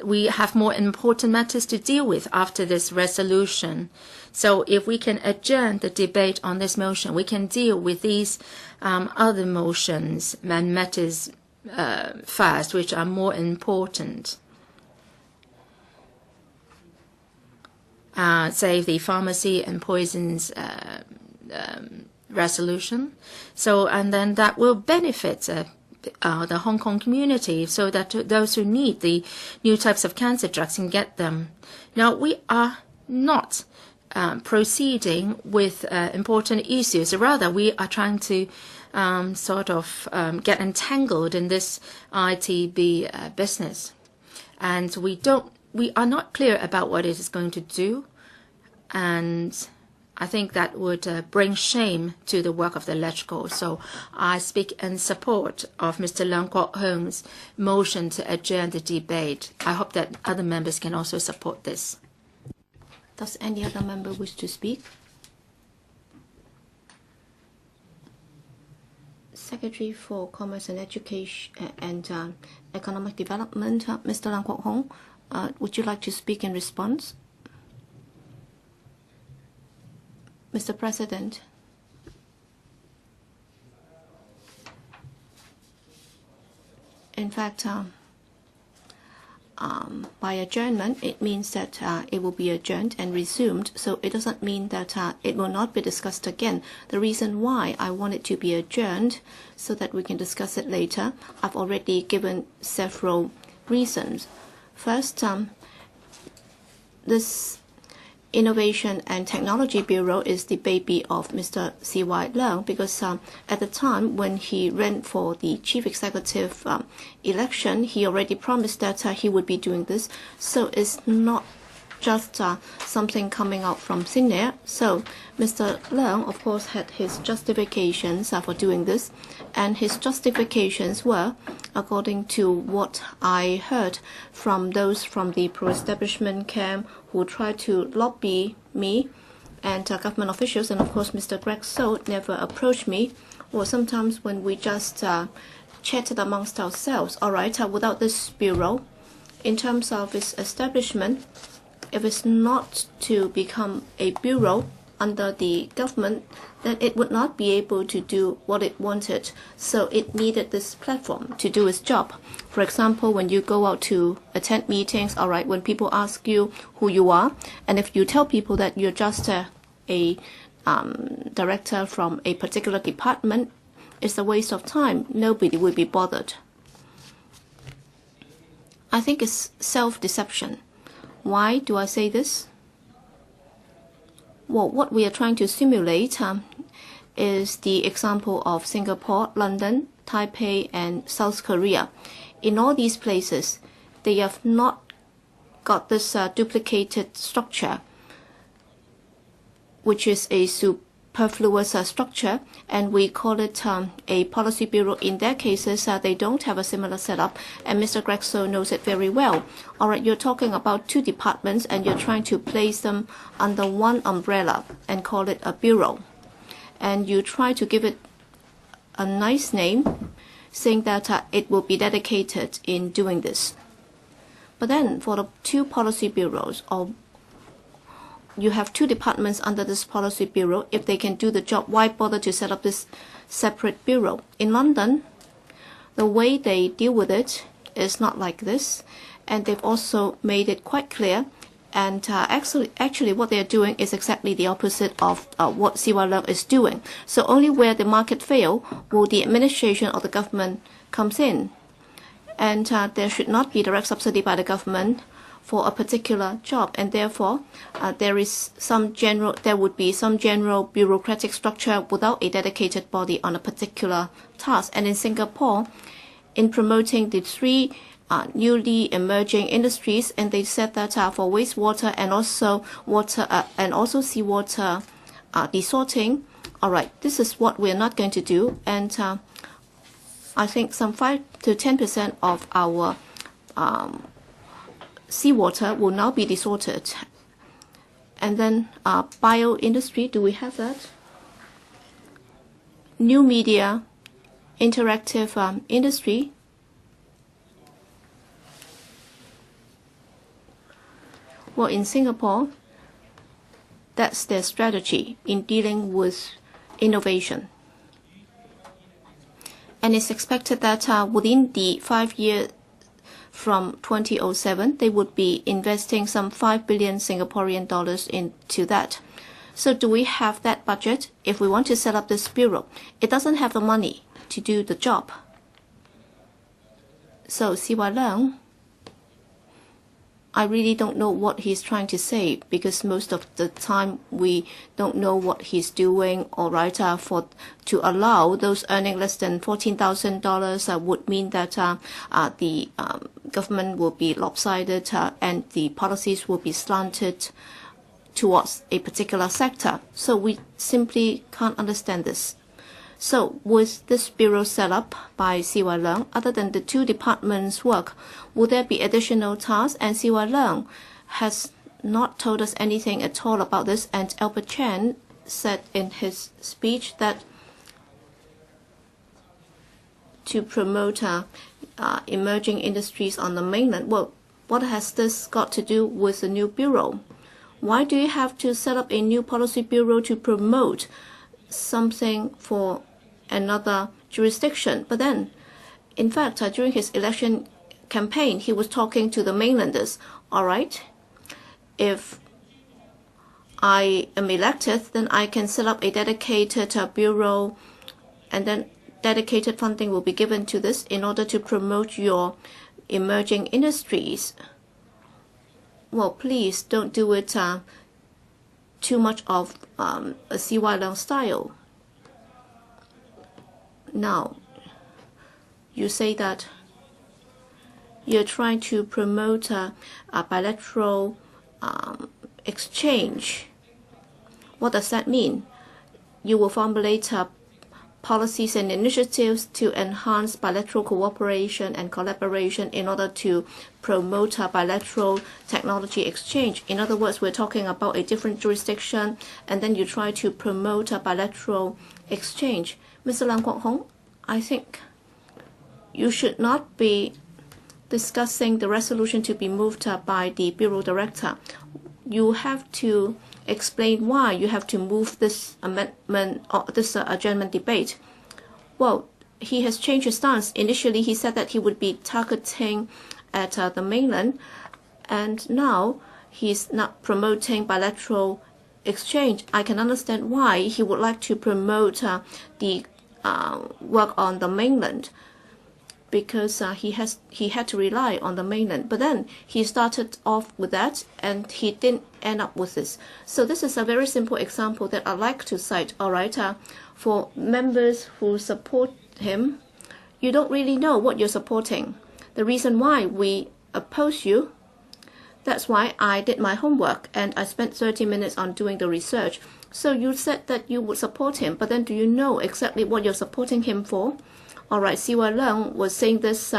we have more important matters to deal with after this resolution. So if we can adjourn the debate on this motion, we can deal with these other motions and matters first, which are more important. Say the pharmacy and poisons resolution. So, and then that will benefit the Hong Kong community, so that those who need the new types of cancer drugs can get them. Now, we are not proceeding with important issues. Rather, we are trying to get entangled in this ITB business. And we are not clear about what it is going to do. And I think that would bring shame to the work of the electrical. So I speak in support of Mr. Leung Kwok Hong's motion to adjourn the debate. I hope that other members can also support this. Does any other member wish to speak? Secretary for Commerce and Education and Economic Development, Mr. Leung Kwok Hong, would you like to speak in response? Mr. President, In fact, by adjournment, it means that it will be adjourned and resumed. So it doesn't mean that it will not be discussed again. The reason why I want it to be adjourned so that we can discuss it later, I've already given several reasons. First, this Innovation and Technology Bureau is the baby of Mr. C.Y. Leung, because at the time when he ran for the chief executive election, he already promised that he would be doing this. So it's not just something coming out from thin air. So Mr. Leung, of course, had his justifications for doing this, and his justifications were, according to what I heard from those from the pro-establishment camp who tried to lobby me and government officials, and of course Mr. Greg So never approached me, or sometimes when we just chatted amongst ourselves. All right, without this bureau, in terms of its establishment, if it's not to become a bureau under the government, then it would not be able to do what it wanted. So it needed this platform to do its job. For example, when you go out to attend meetings, all right, when people ask you who you are, and if you tell people that you're just a director from a particular department, it's a waste of time. Nobody will be bothered. I think it's self-deception. Why do I say this? Well, what we are trying to simulate is the example of Singapore, London, Taipei, and South Korea. In all these places, they have not got this duplicated structure, which is a superfluous structure, and we call it a policy bureau. In their cases, they don't have a similar setup, and Mr. Greg So knows it very well. All right, you're talking about two departments, and you're trying to place them under one umbrella and call it a bureau. And you try to give it a nice name, saying that it will be dedicated in doing this. But then for the two policy bureaus, or you have two departments under this policy bureau, if they can do the job, why bother to set up this separate bureau? In London, the way they deal with it is not like this, and they've also made it quite clear. And actually what they're doing is exactly the opposite of what C.Y. Leung is doing. So only where the market fail will the administration or the government comes in. And there should not be direct subsidy by the government for a particular job, and therefore there would be some general bureaucratic structure without a dedicated body on a particular task. And in Singapore, in promoting the three newly emerging industries, and they said that for wastewater and also water and also seawater desalting, all right, this is what we're not going to do. And I think some 5 to 10% of our seawater will now be desalted. And then bio industry, do we have that? New media, interactive industry. Well, in Singapore, that's their strategy in dealing with innovation. And it's expected that within the 5 years from 2007, they would be investing some 5 billion Singaporean dollars into that. So do we have that budget if we want to set up this bureau? It doesn't have the money to do the job. So C.Y. Leung, I really don't know what he's trying to say, because most of the time we don't know what he's doing. All right, to allow those earning less than $14,000 would mean that the government will be lopsided and the policies will be slanted towards a particular sector. So we simply can't understand this. So with this bureau set up by C.Y. Leung, other than the two departments' work, will there be additional tasks? And C.Y. Leung has not told us anything at all about this. And Albert Chan said in his speech that to promote emerging industries on the mainland. Well, what has this got to do with the new bureau? Why do you have to set up a new policy bureau to promote something for another jurisdiction? But then In fact, during his election campaign, he was talking to the mainlanders. All right, if I am elected, then I can set up a dedicated bureau, and then dedicated funding will be given to this in order to promote your emerging industries. Well, please don't do it too much of a C.Y. Leung style. Now, you say that you're trying to promote a bilateral exchange. What does that mean? You will formulate policies and initiatives to enhance bilateral cooperation and collaboration in order to promote a bilateral technology exchange. In other words, we're talking about a different jurisdiction, and then you try to promote a bilateral exchange. Mr. Lam Kwok Hong, I think you should not be discussing the resolution to be moved by the Bureau Director. You have to explain why you have to move this amendment or this adjournment debate. Well, he has changed his stance. Initially, he said that he would be targeting at the mainland, and now he's not promoting bilateral exchange. I can understand why he would like to promote the work on the mainland, because he had to rely on the mainland. But then he started off with that, and he didn't end up with this. So this is a very simple example that I'd like to cite. All right, for members who support him, you don't really know what you're supporting. The reason why we oppose you, that's why I did my homework, and I spent 30 minutes on doing the research. So you said that you would support him, but then do you know exactly what you're supporting him for? All right, C.Y. Leung was saying this,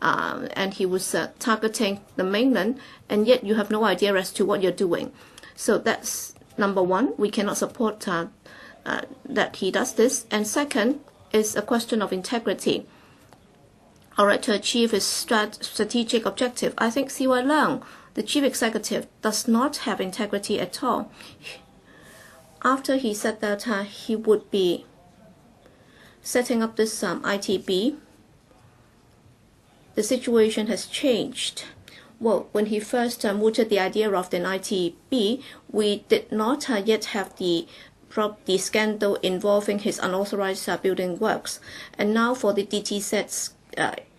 and he was targeting the mainland, and yet you have no idea as to what you're doing. So that's number one. We cannot support that he does this. And second is a question of integrity. All right, to achieve his strategic objective, I think C.Y. Leung, the chief executive, does not have integrity at all. After he said that he would be setting up this ITB, the situation has changed. Well, when he first mooted the idea of an ITB, we did not yet have the scandal involving his unauthorized building works. And now for the DTZ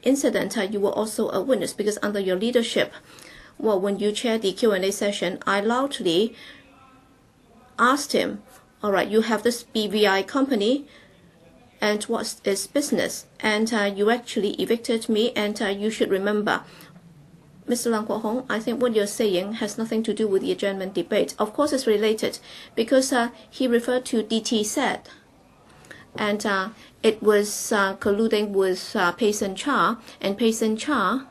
incident, you were also a witness, because under your leadership, well, when you chaired the Q&A session, I loudly asked him, all right, you have this BVI company, and what's its business? And you actually evicted me, and you should remember. Mr. Lam Kwok Hong, I think what you're saying has nothing to do with the adjournment debate. Of course it's related, because he referred to DTZ, and it was colluding with Payson Cha, and Payson Cha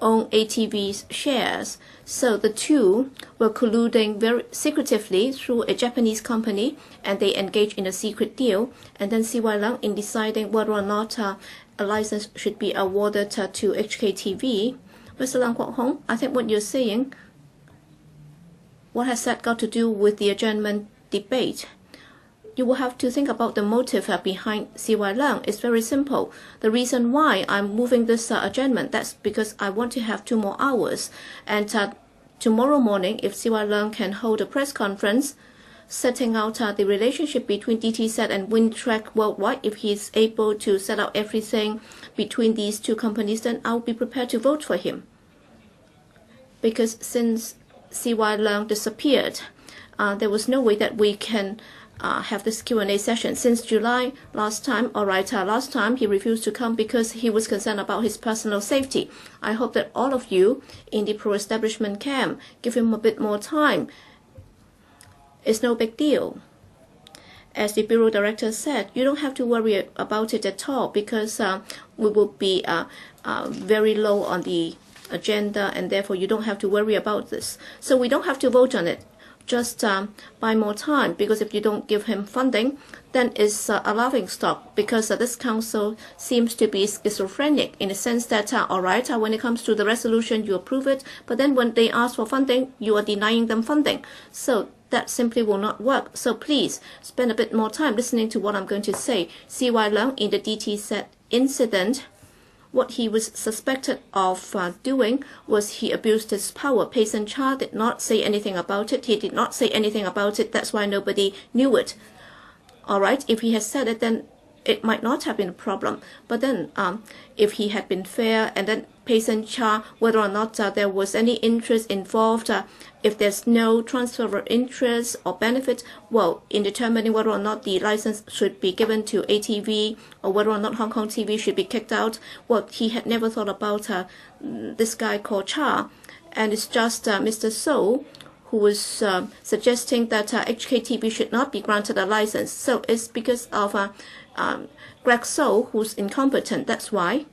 own ATV's shares. So the two were colluding very secretively through a Japanese company, and they engaged in a secret deal. And then C.Y. Leung, in deciding whether or not a license should be awarded to HKTV. Mr. Lam Kwok Hong, I think what you're saying, what has that got to do with the adjournment debate? You will have to think about the motive behind C.Y. Leung. It's very simple. The reason why I'm moving this adjournment, that's because I want to have 2 more hours. And tomorrow morning, if C.Y. Leung can hold a press conference setting out the relationship between DTZ and Windtrack Worldwide, if he's able to set out everything between these two companies, then I'll be prepared to vote for him. Because since C.Y. Leung disappeared, there was no way that we can have this Q&A session. Since July last time, last time he refused to come because he was concerned about his personal safety. I hope that all of you in the pro-establishment camp give him a bit more time. It's no big deal. As the Bureau Director said, you don't have to worry about it at all, because we will be very low on the agenda, and therefore you don't have to worry about this. So we don't have to vote on it. Just buy more time, because if you don't give him funding, then it's a laughingstock, because this council seems to be schizophrenic in the sense that, when it comes to the resolution, you approve it, but then when they ask for funding, you are denying them funding. So that simply will not work. So please spend a bit more time listening to what I'm going to say. C.Y. Leung, in the DTZ incident, what he was suspected of doing was he abused his power. Payson Cha did not say anything about it. He did not say anything about it. That's why nobody knew it. All right, if he had said it, then it might not have been a problem. But then if he had been fair, and then Payson Cha, whether or not there was any interest involved, if there's no transfer of interest or benefit, well, in determining whether or not the license should be given to ATV or whether or not Hong Kong TV should be kicked out, well, he had never thought about this guy called Cha. And it's just Mr. So who was suggesting that HKTV should not be granted a license. So it's because of Greg So, who's incompetent. That's why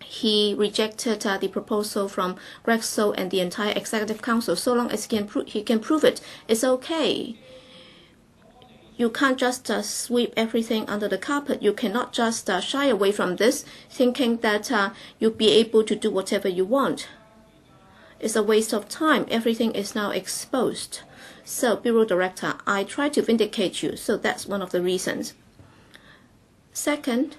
he rejected the proposal from Greg So and the entire Executive Council. So long as he can prove it, it's okay. You can't just sweep everything under the carpet. You cannot just shy away from this, thinking that you'll be able to do whatever you want. It's a waste of time. Everything is now exposed. So, Bureau Director, I try to vindicate you. So that's one of the reasons. Second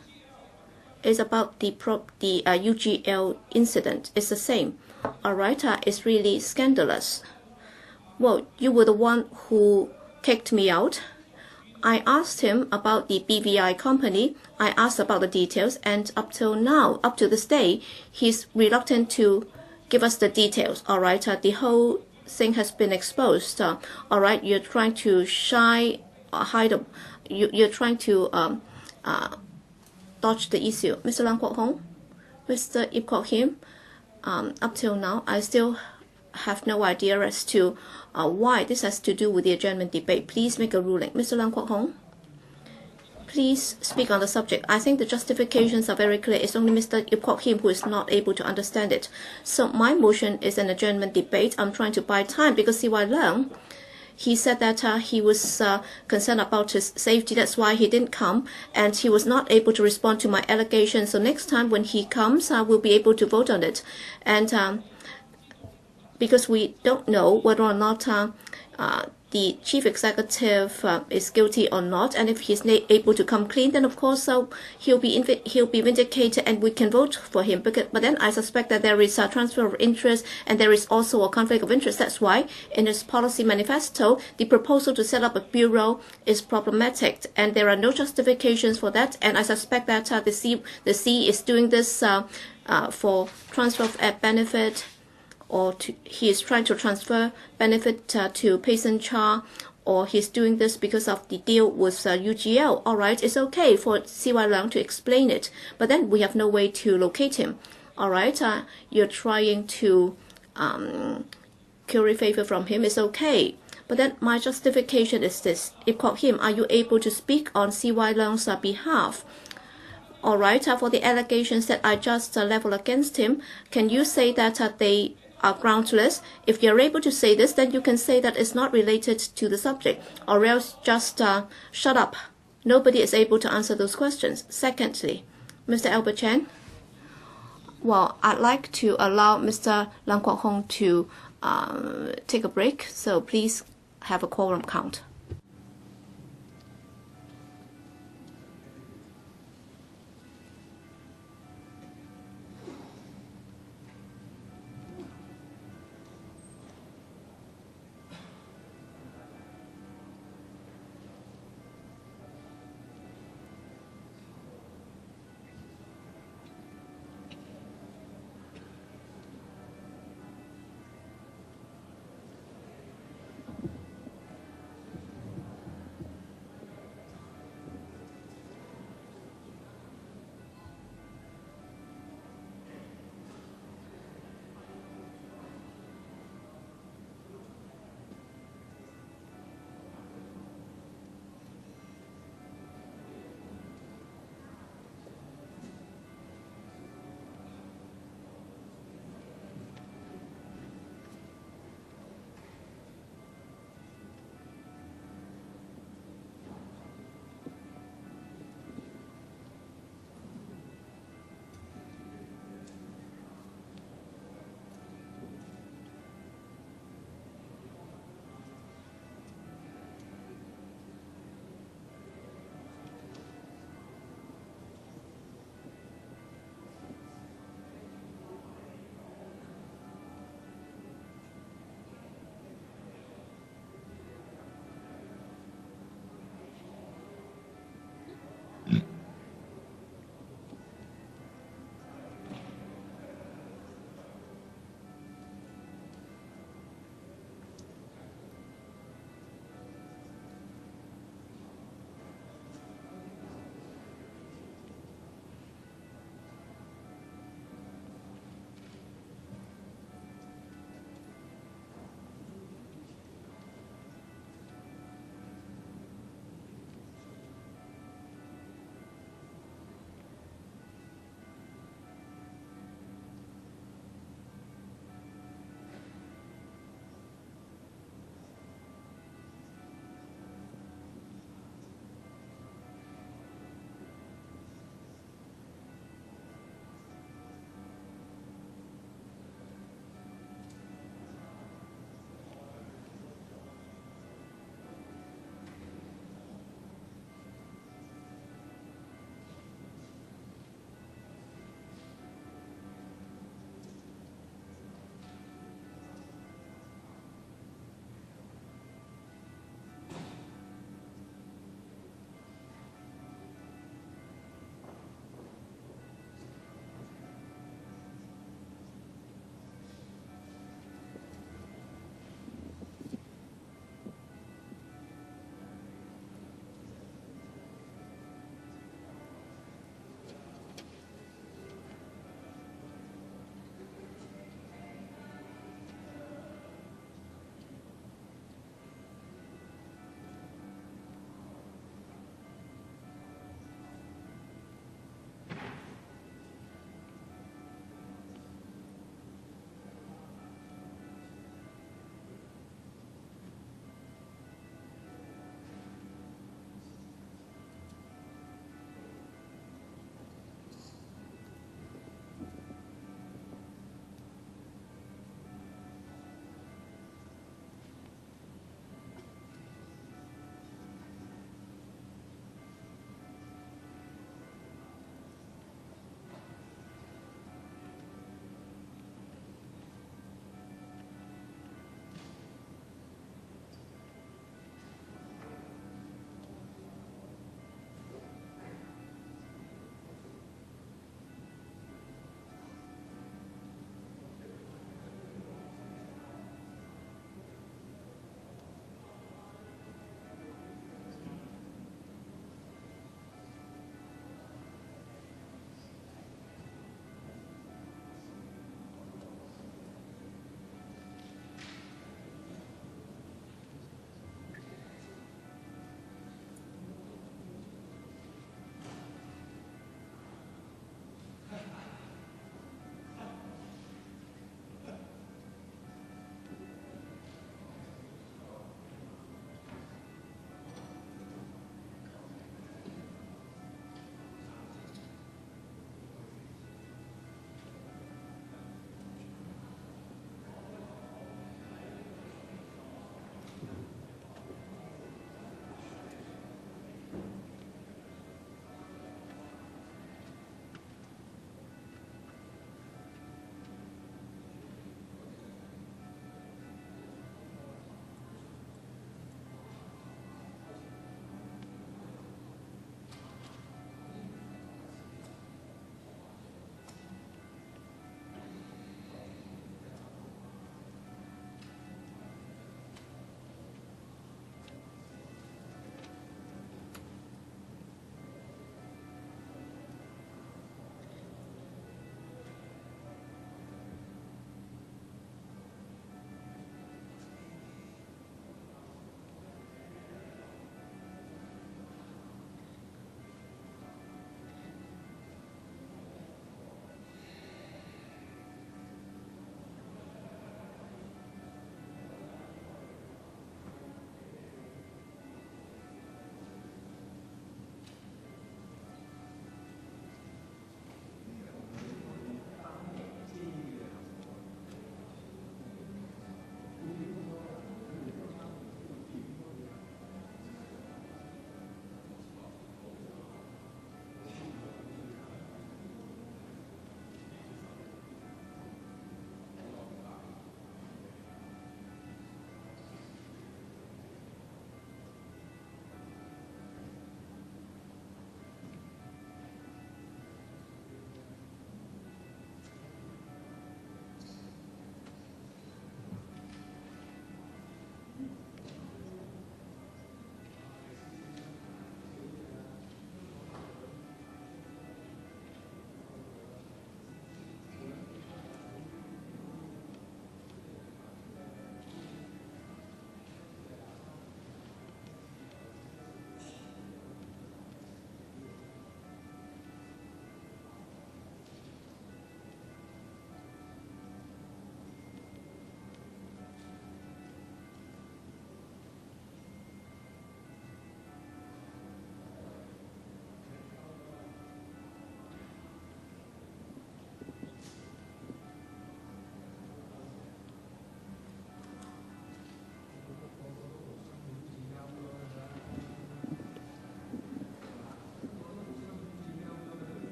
is about the UGL incident. It's the same. All right, it's really scandalous. Well, you were the one who kicked me out. I asked him about the BVI company. I asked about the details, and up till now, up to this day, he's reluctant to give us the details. All right, the whole thing has been exposed. All right, you're trying to hide. You're trying to dodge the issue. Mr. Lam Kwok Hong, Mr. Ip Kok Him, up till now, I still have no idea as to why this has to do with the adjournment debate. Please make a ruling. Mr. Lam Kwok Hong, please speak on the subject. I think the justifications are very clear. It's only Mr. Ip Kok Him who is not able to understand it. So my motion is an adjournment debate. I'm trying to buy time because C.Y. Leung, he said that he was concerned about his safety. That's why he didn't come, and he was not able to respond to my allegation. So next time when he comes, we'll be able to vote on it. And because we don't know whether or not the chief executive is guilty or not, and if he's able to come clean, then of course he'll be vindicated, and we can vote for him. But then I suspect that there is a transfer of interest, and there is also a conflict of interest. That's why in his policy manifesto, the proposal to set up a bureau is problematic, and there are no justifications for that. And I suspect that the C is doing this for transfer of benefit, or he is trying to transfer benefit to Payson Cha, or he's doing this because of the deal with UGL. All right, it's okay for C.Y. Leung to explain it, but then we have no way to locate him. All right, you're trying to curry favor from him. It's okay. But then my justification is this. Ip Kok Him, are you able to speak on C.Y. Leung's behalf? All right, for the allegations that I just level against him, can you say that they are groundless? If you're able to say this, then you can say that it's not related to the subject, or else just shut up. Nobody is able to answer those questions. Secondly, Mr. Albert Chan, well, I'd like to allow Mr. Lam Kwok Hong to take a break, so please have a quorum count.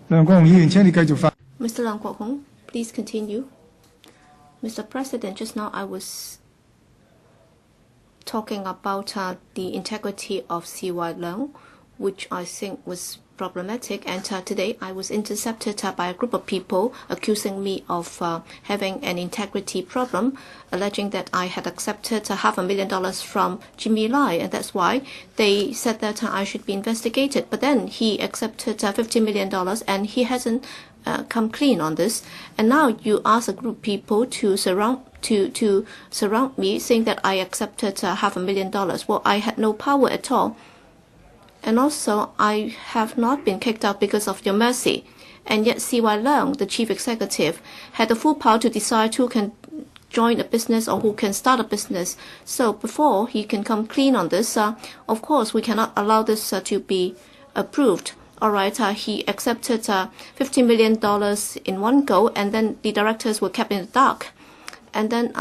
Mr. Lang Kwok-hong, please continue. Mr. President, just now I was talking about the integrity of C.Y. Leung, which I think was problematic, and today I was intercepted by a group of people accusing me of having an integrity problem, alleging that I had accepted $500,000 from Jimmy Lai, and that's why they said that I should be investigated. But then he accepted $50 million, and he hasn't come clean on this. And now you ask a group of people to surround me, saying that I accepted $500,000. Well, I had no power at all. And also, I have not been kicked out because of your mercy. And yet, C.Y. Leung, the chief executive, had the full power to decide who can join a business or who can start a business. So before he can come clean on this, of course, we cannot allow this to be approved. All right, he accepted $50 million in one go, and then the directors were kept in the dark. And then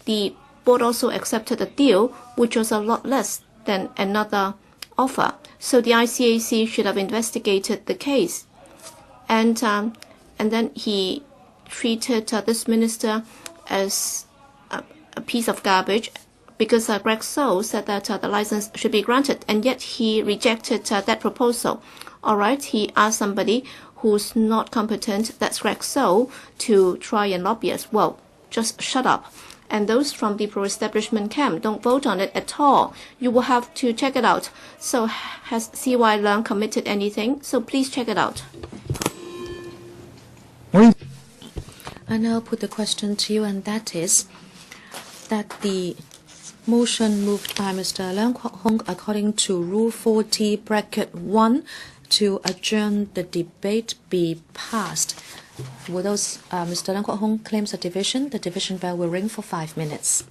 the board also accepted a deal which was a lot less than another offer. So the ICAC should have investigated the case. And then he treated this minister as a piece of garbage, because Greg So said that the license should be granted, and yet he rejected that proposal. All right, he asked somebody who's not competent, that's Greg So, to try and lobby us. Well, just shut up. And those from the pro-establishment camp, don't vote on it at all. You will have to check it out. So has C.Y. Leung committed anything? So please check it out. I now put the question to you, and that is that the motion moved by Mr. Leung Kwok-hong according to Rule 40(1) to adjourn the debate be passed. Will those Mr. Leung Kwok-hong claims a division? The division bell will ring for 5 minutes.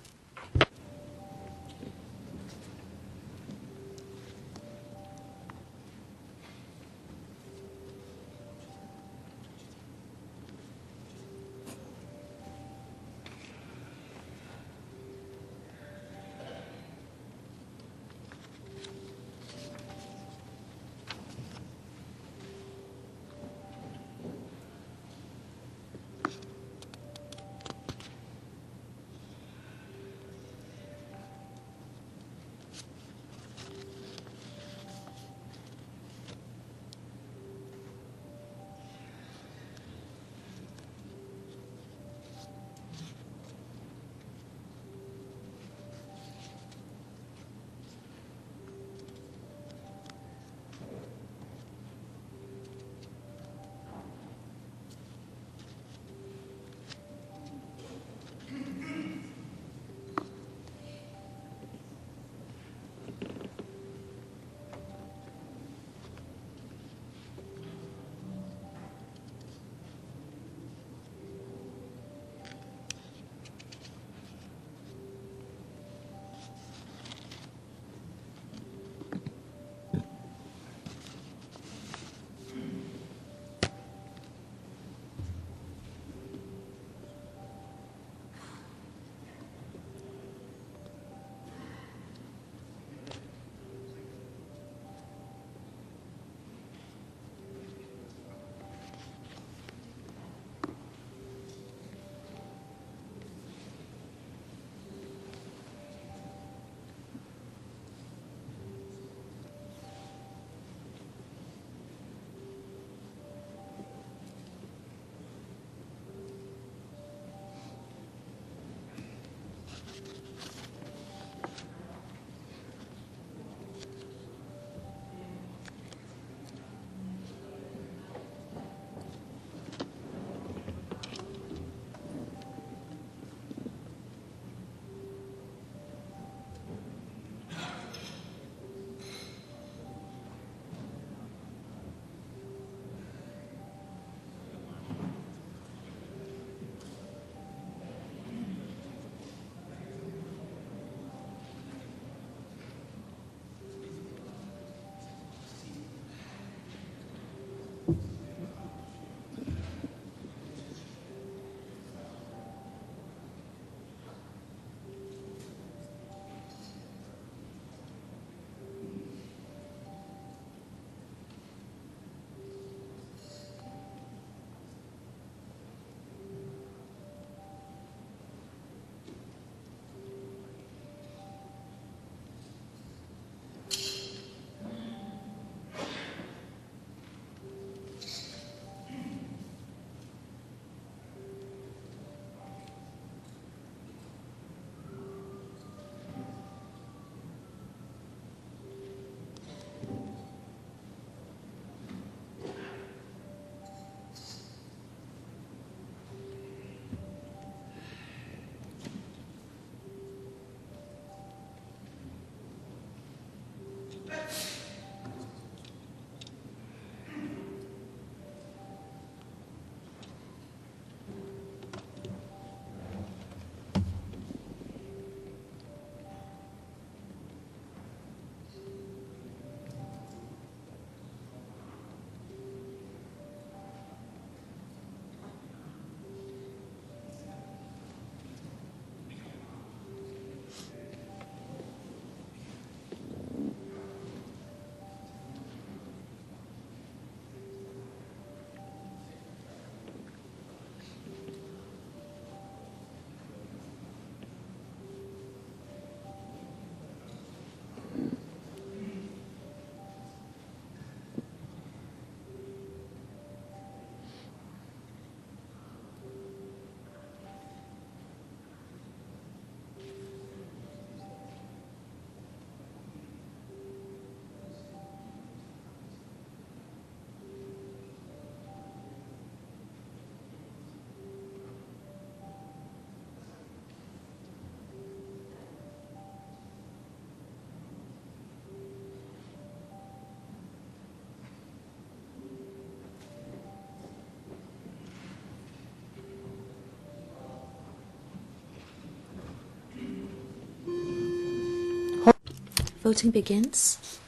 Voting begins.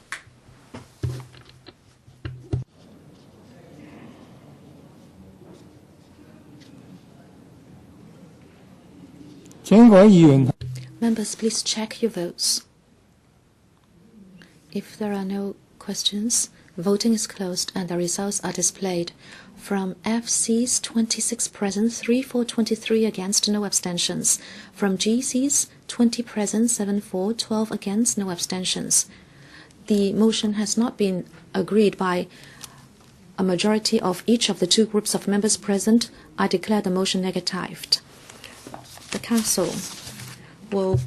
Members, please check your votes. If there are no questions, voting is closed and the results are displayed. From FC's 26 present, 3 for, 23 against, no abstentions. From GC's 20 present, 7 for, 12 against, no abstentions. The motion has not been agreed by a majority of each of the two groups of members present. I declare the motion negatived. The Council will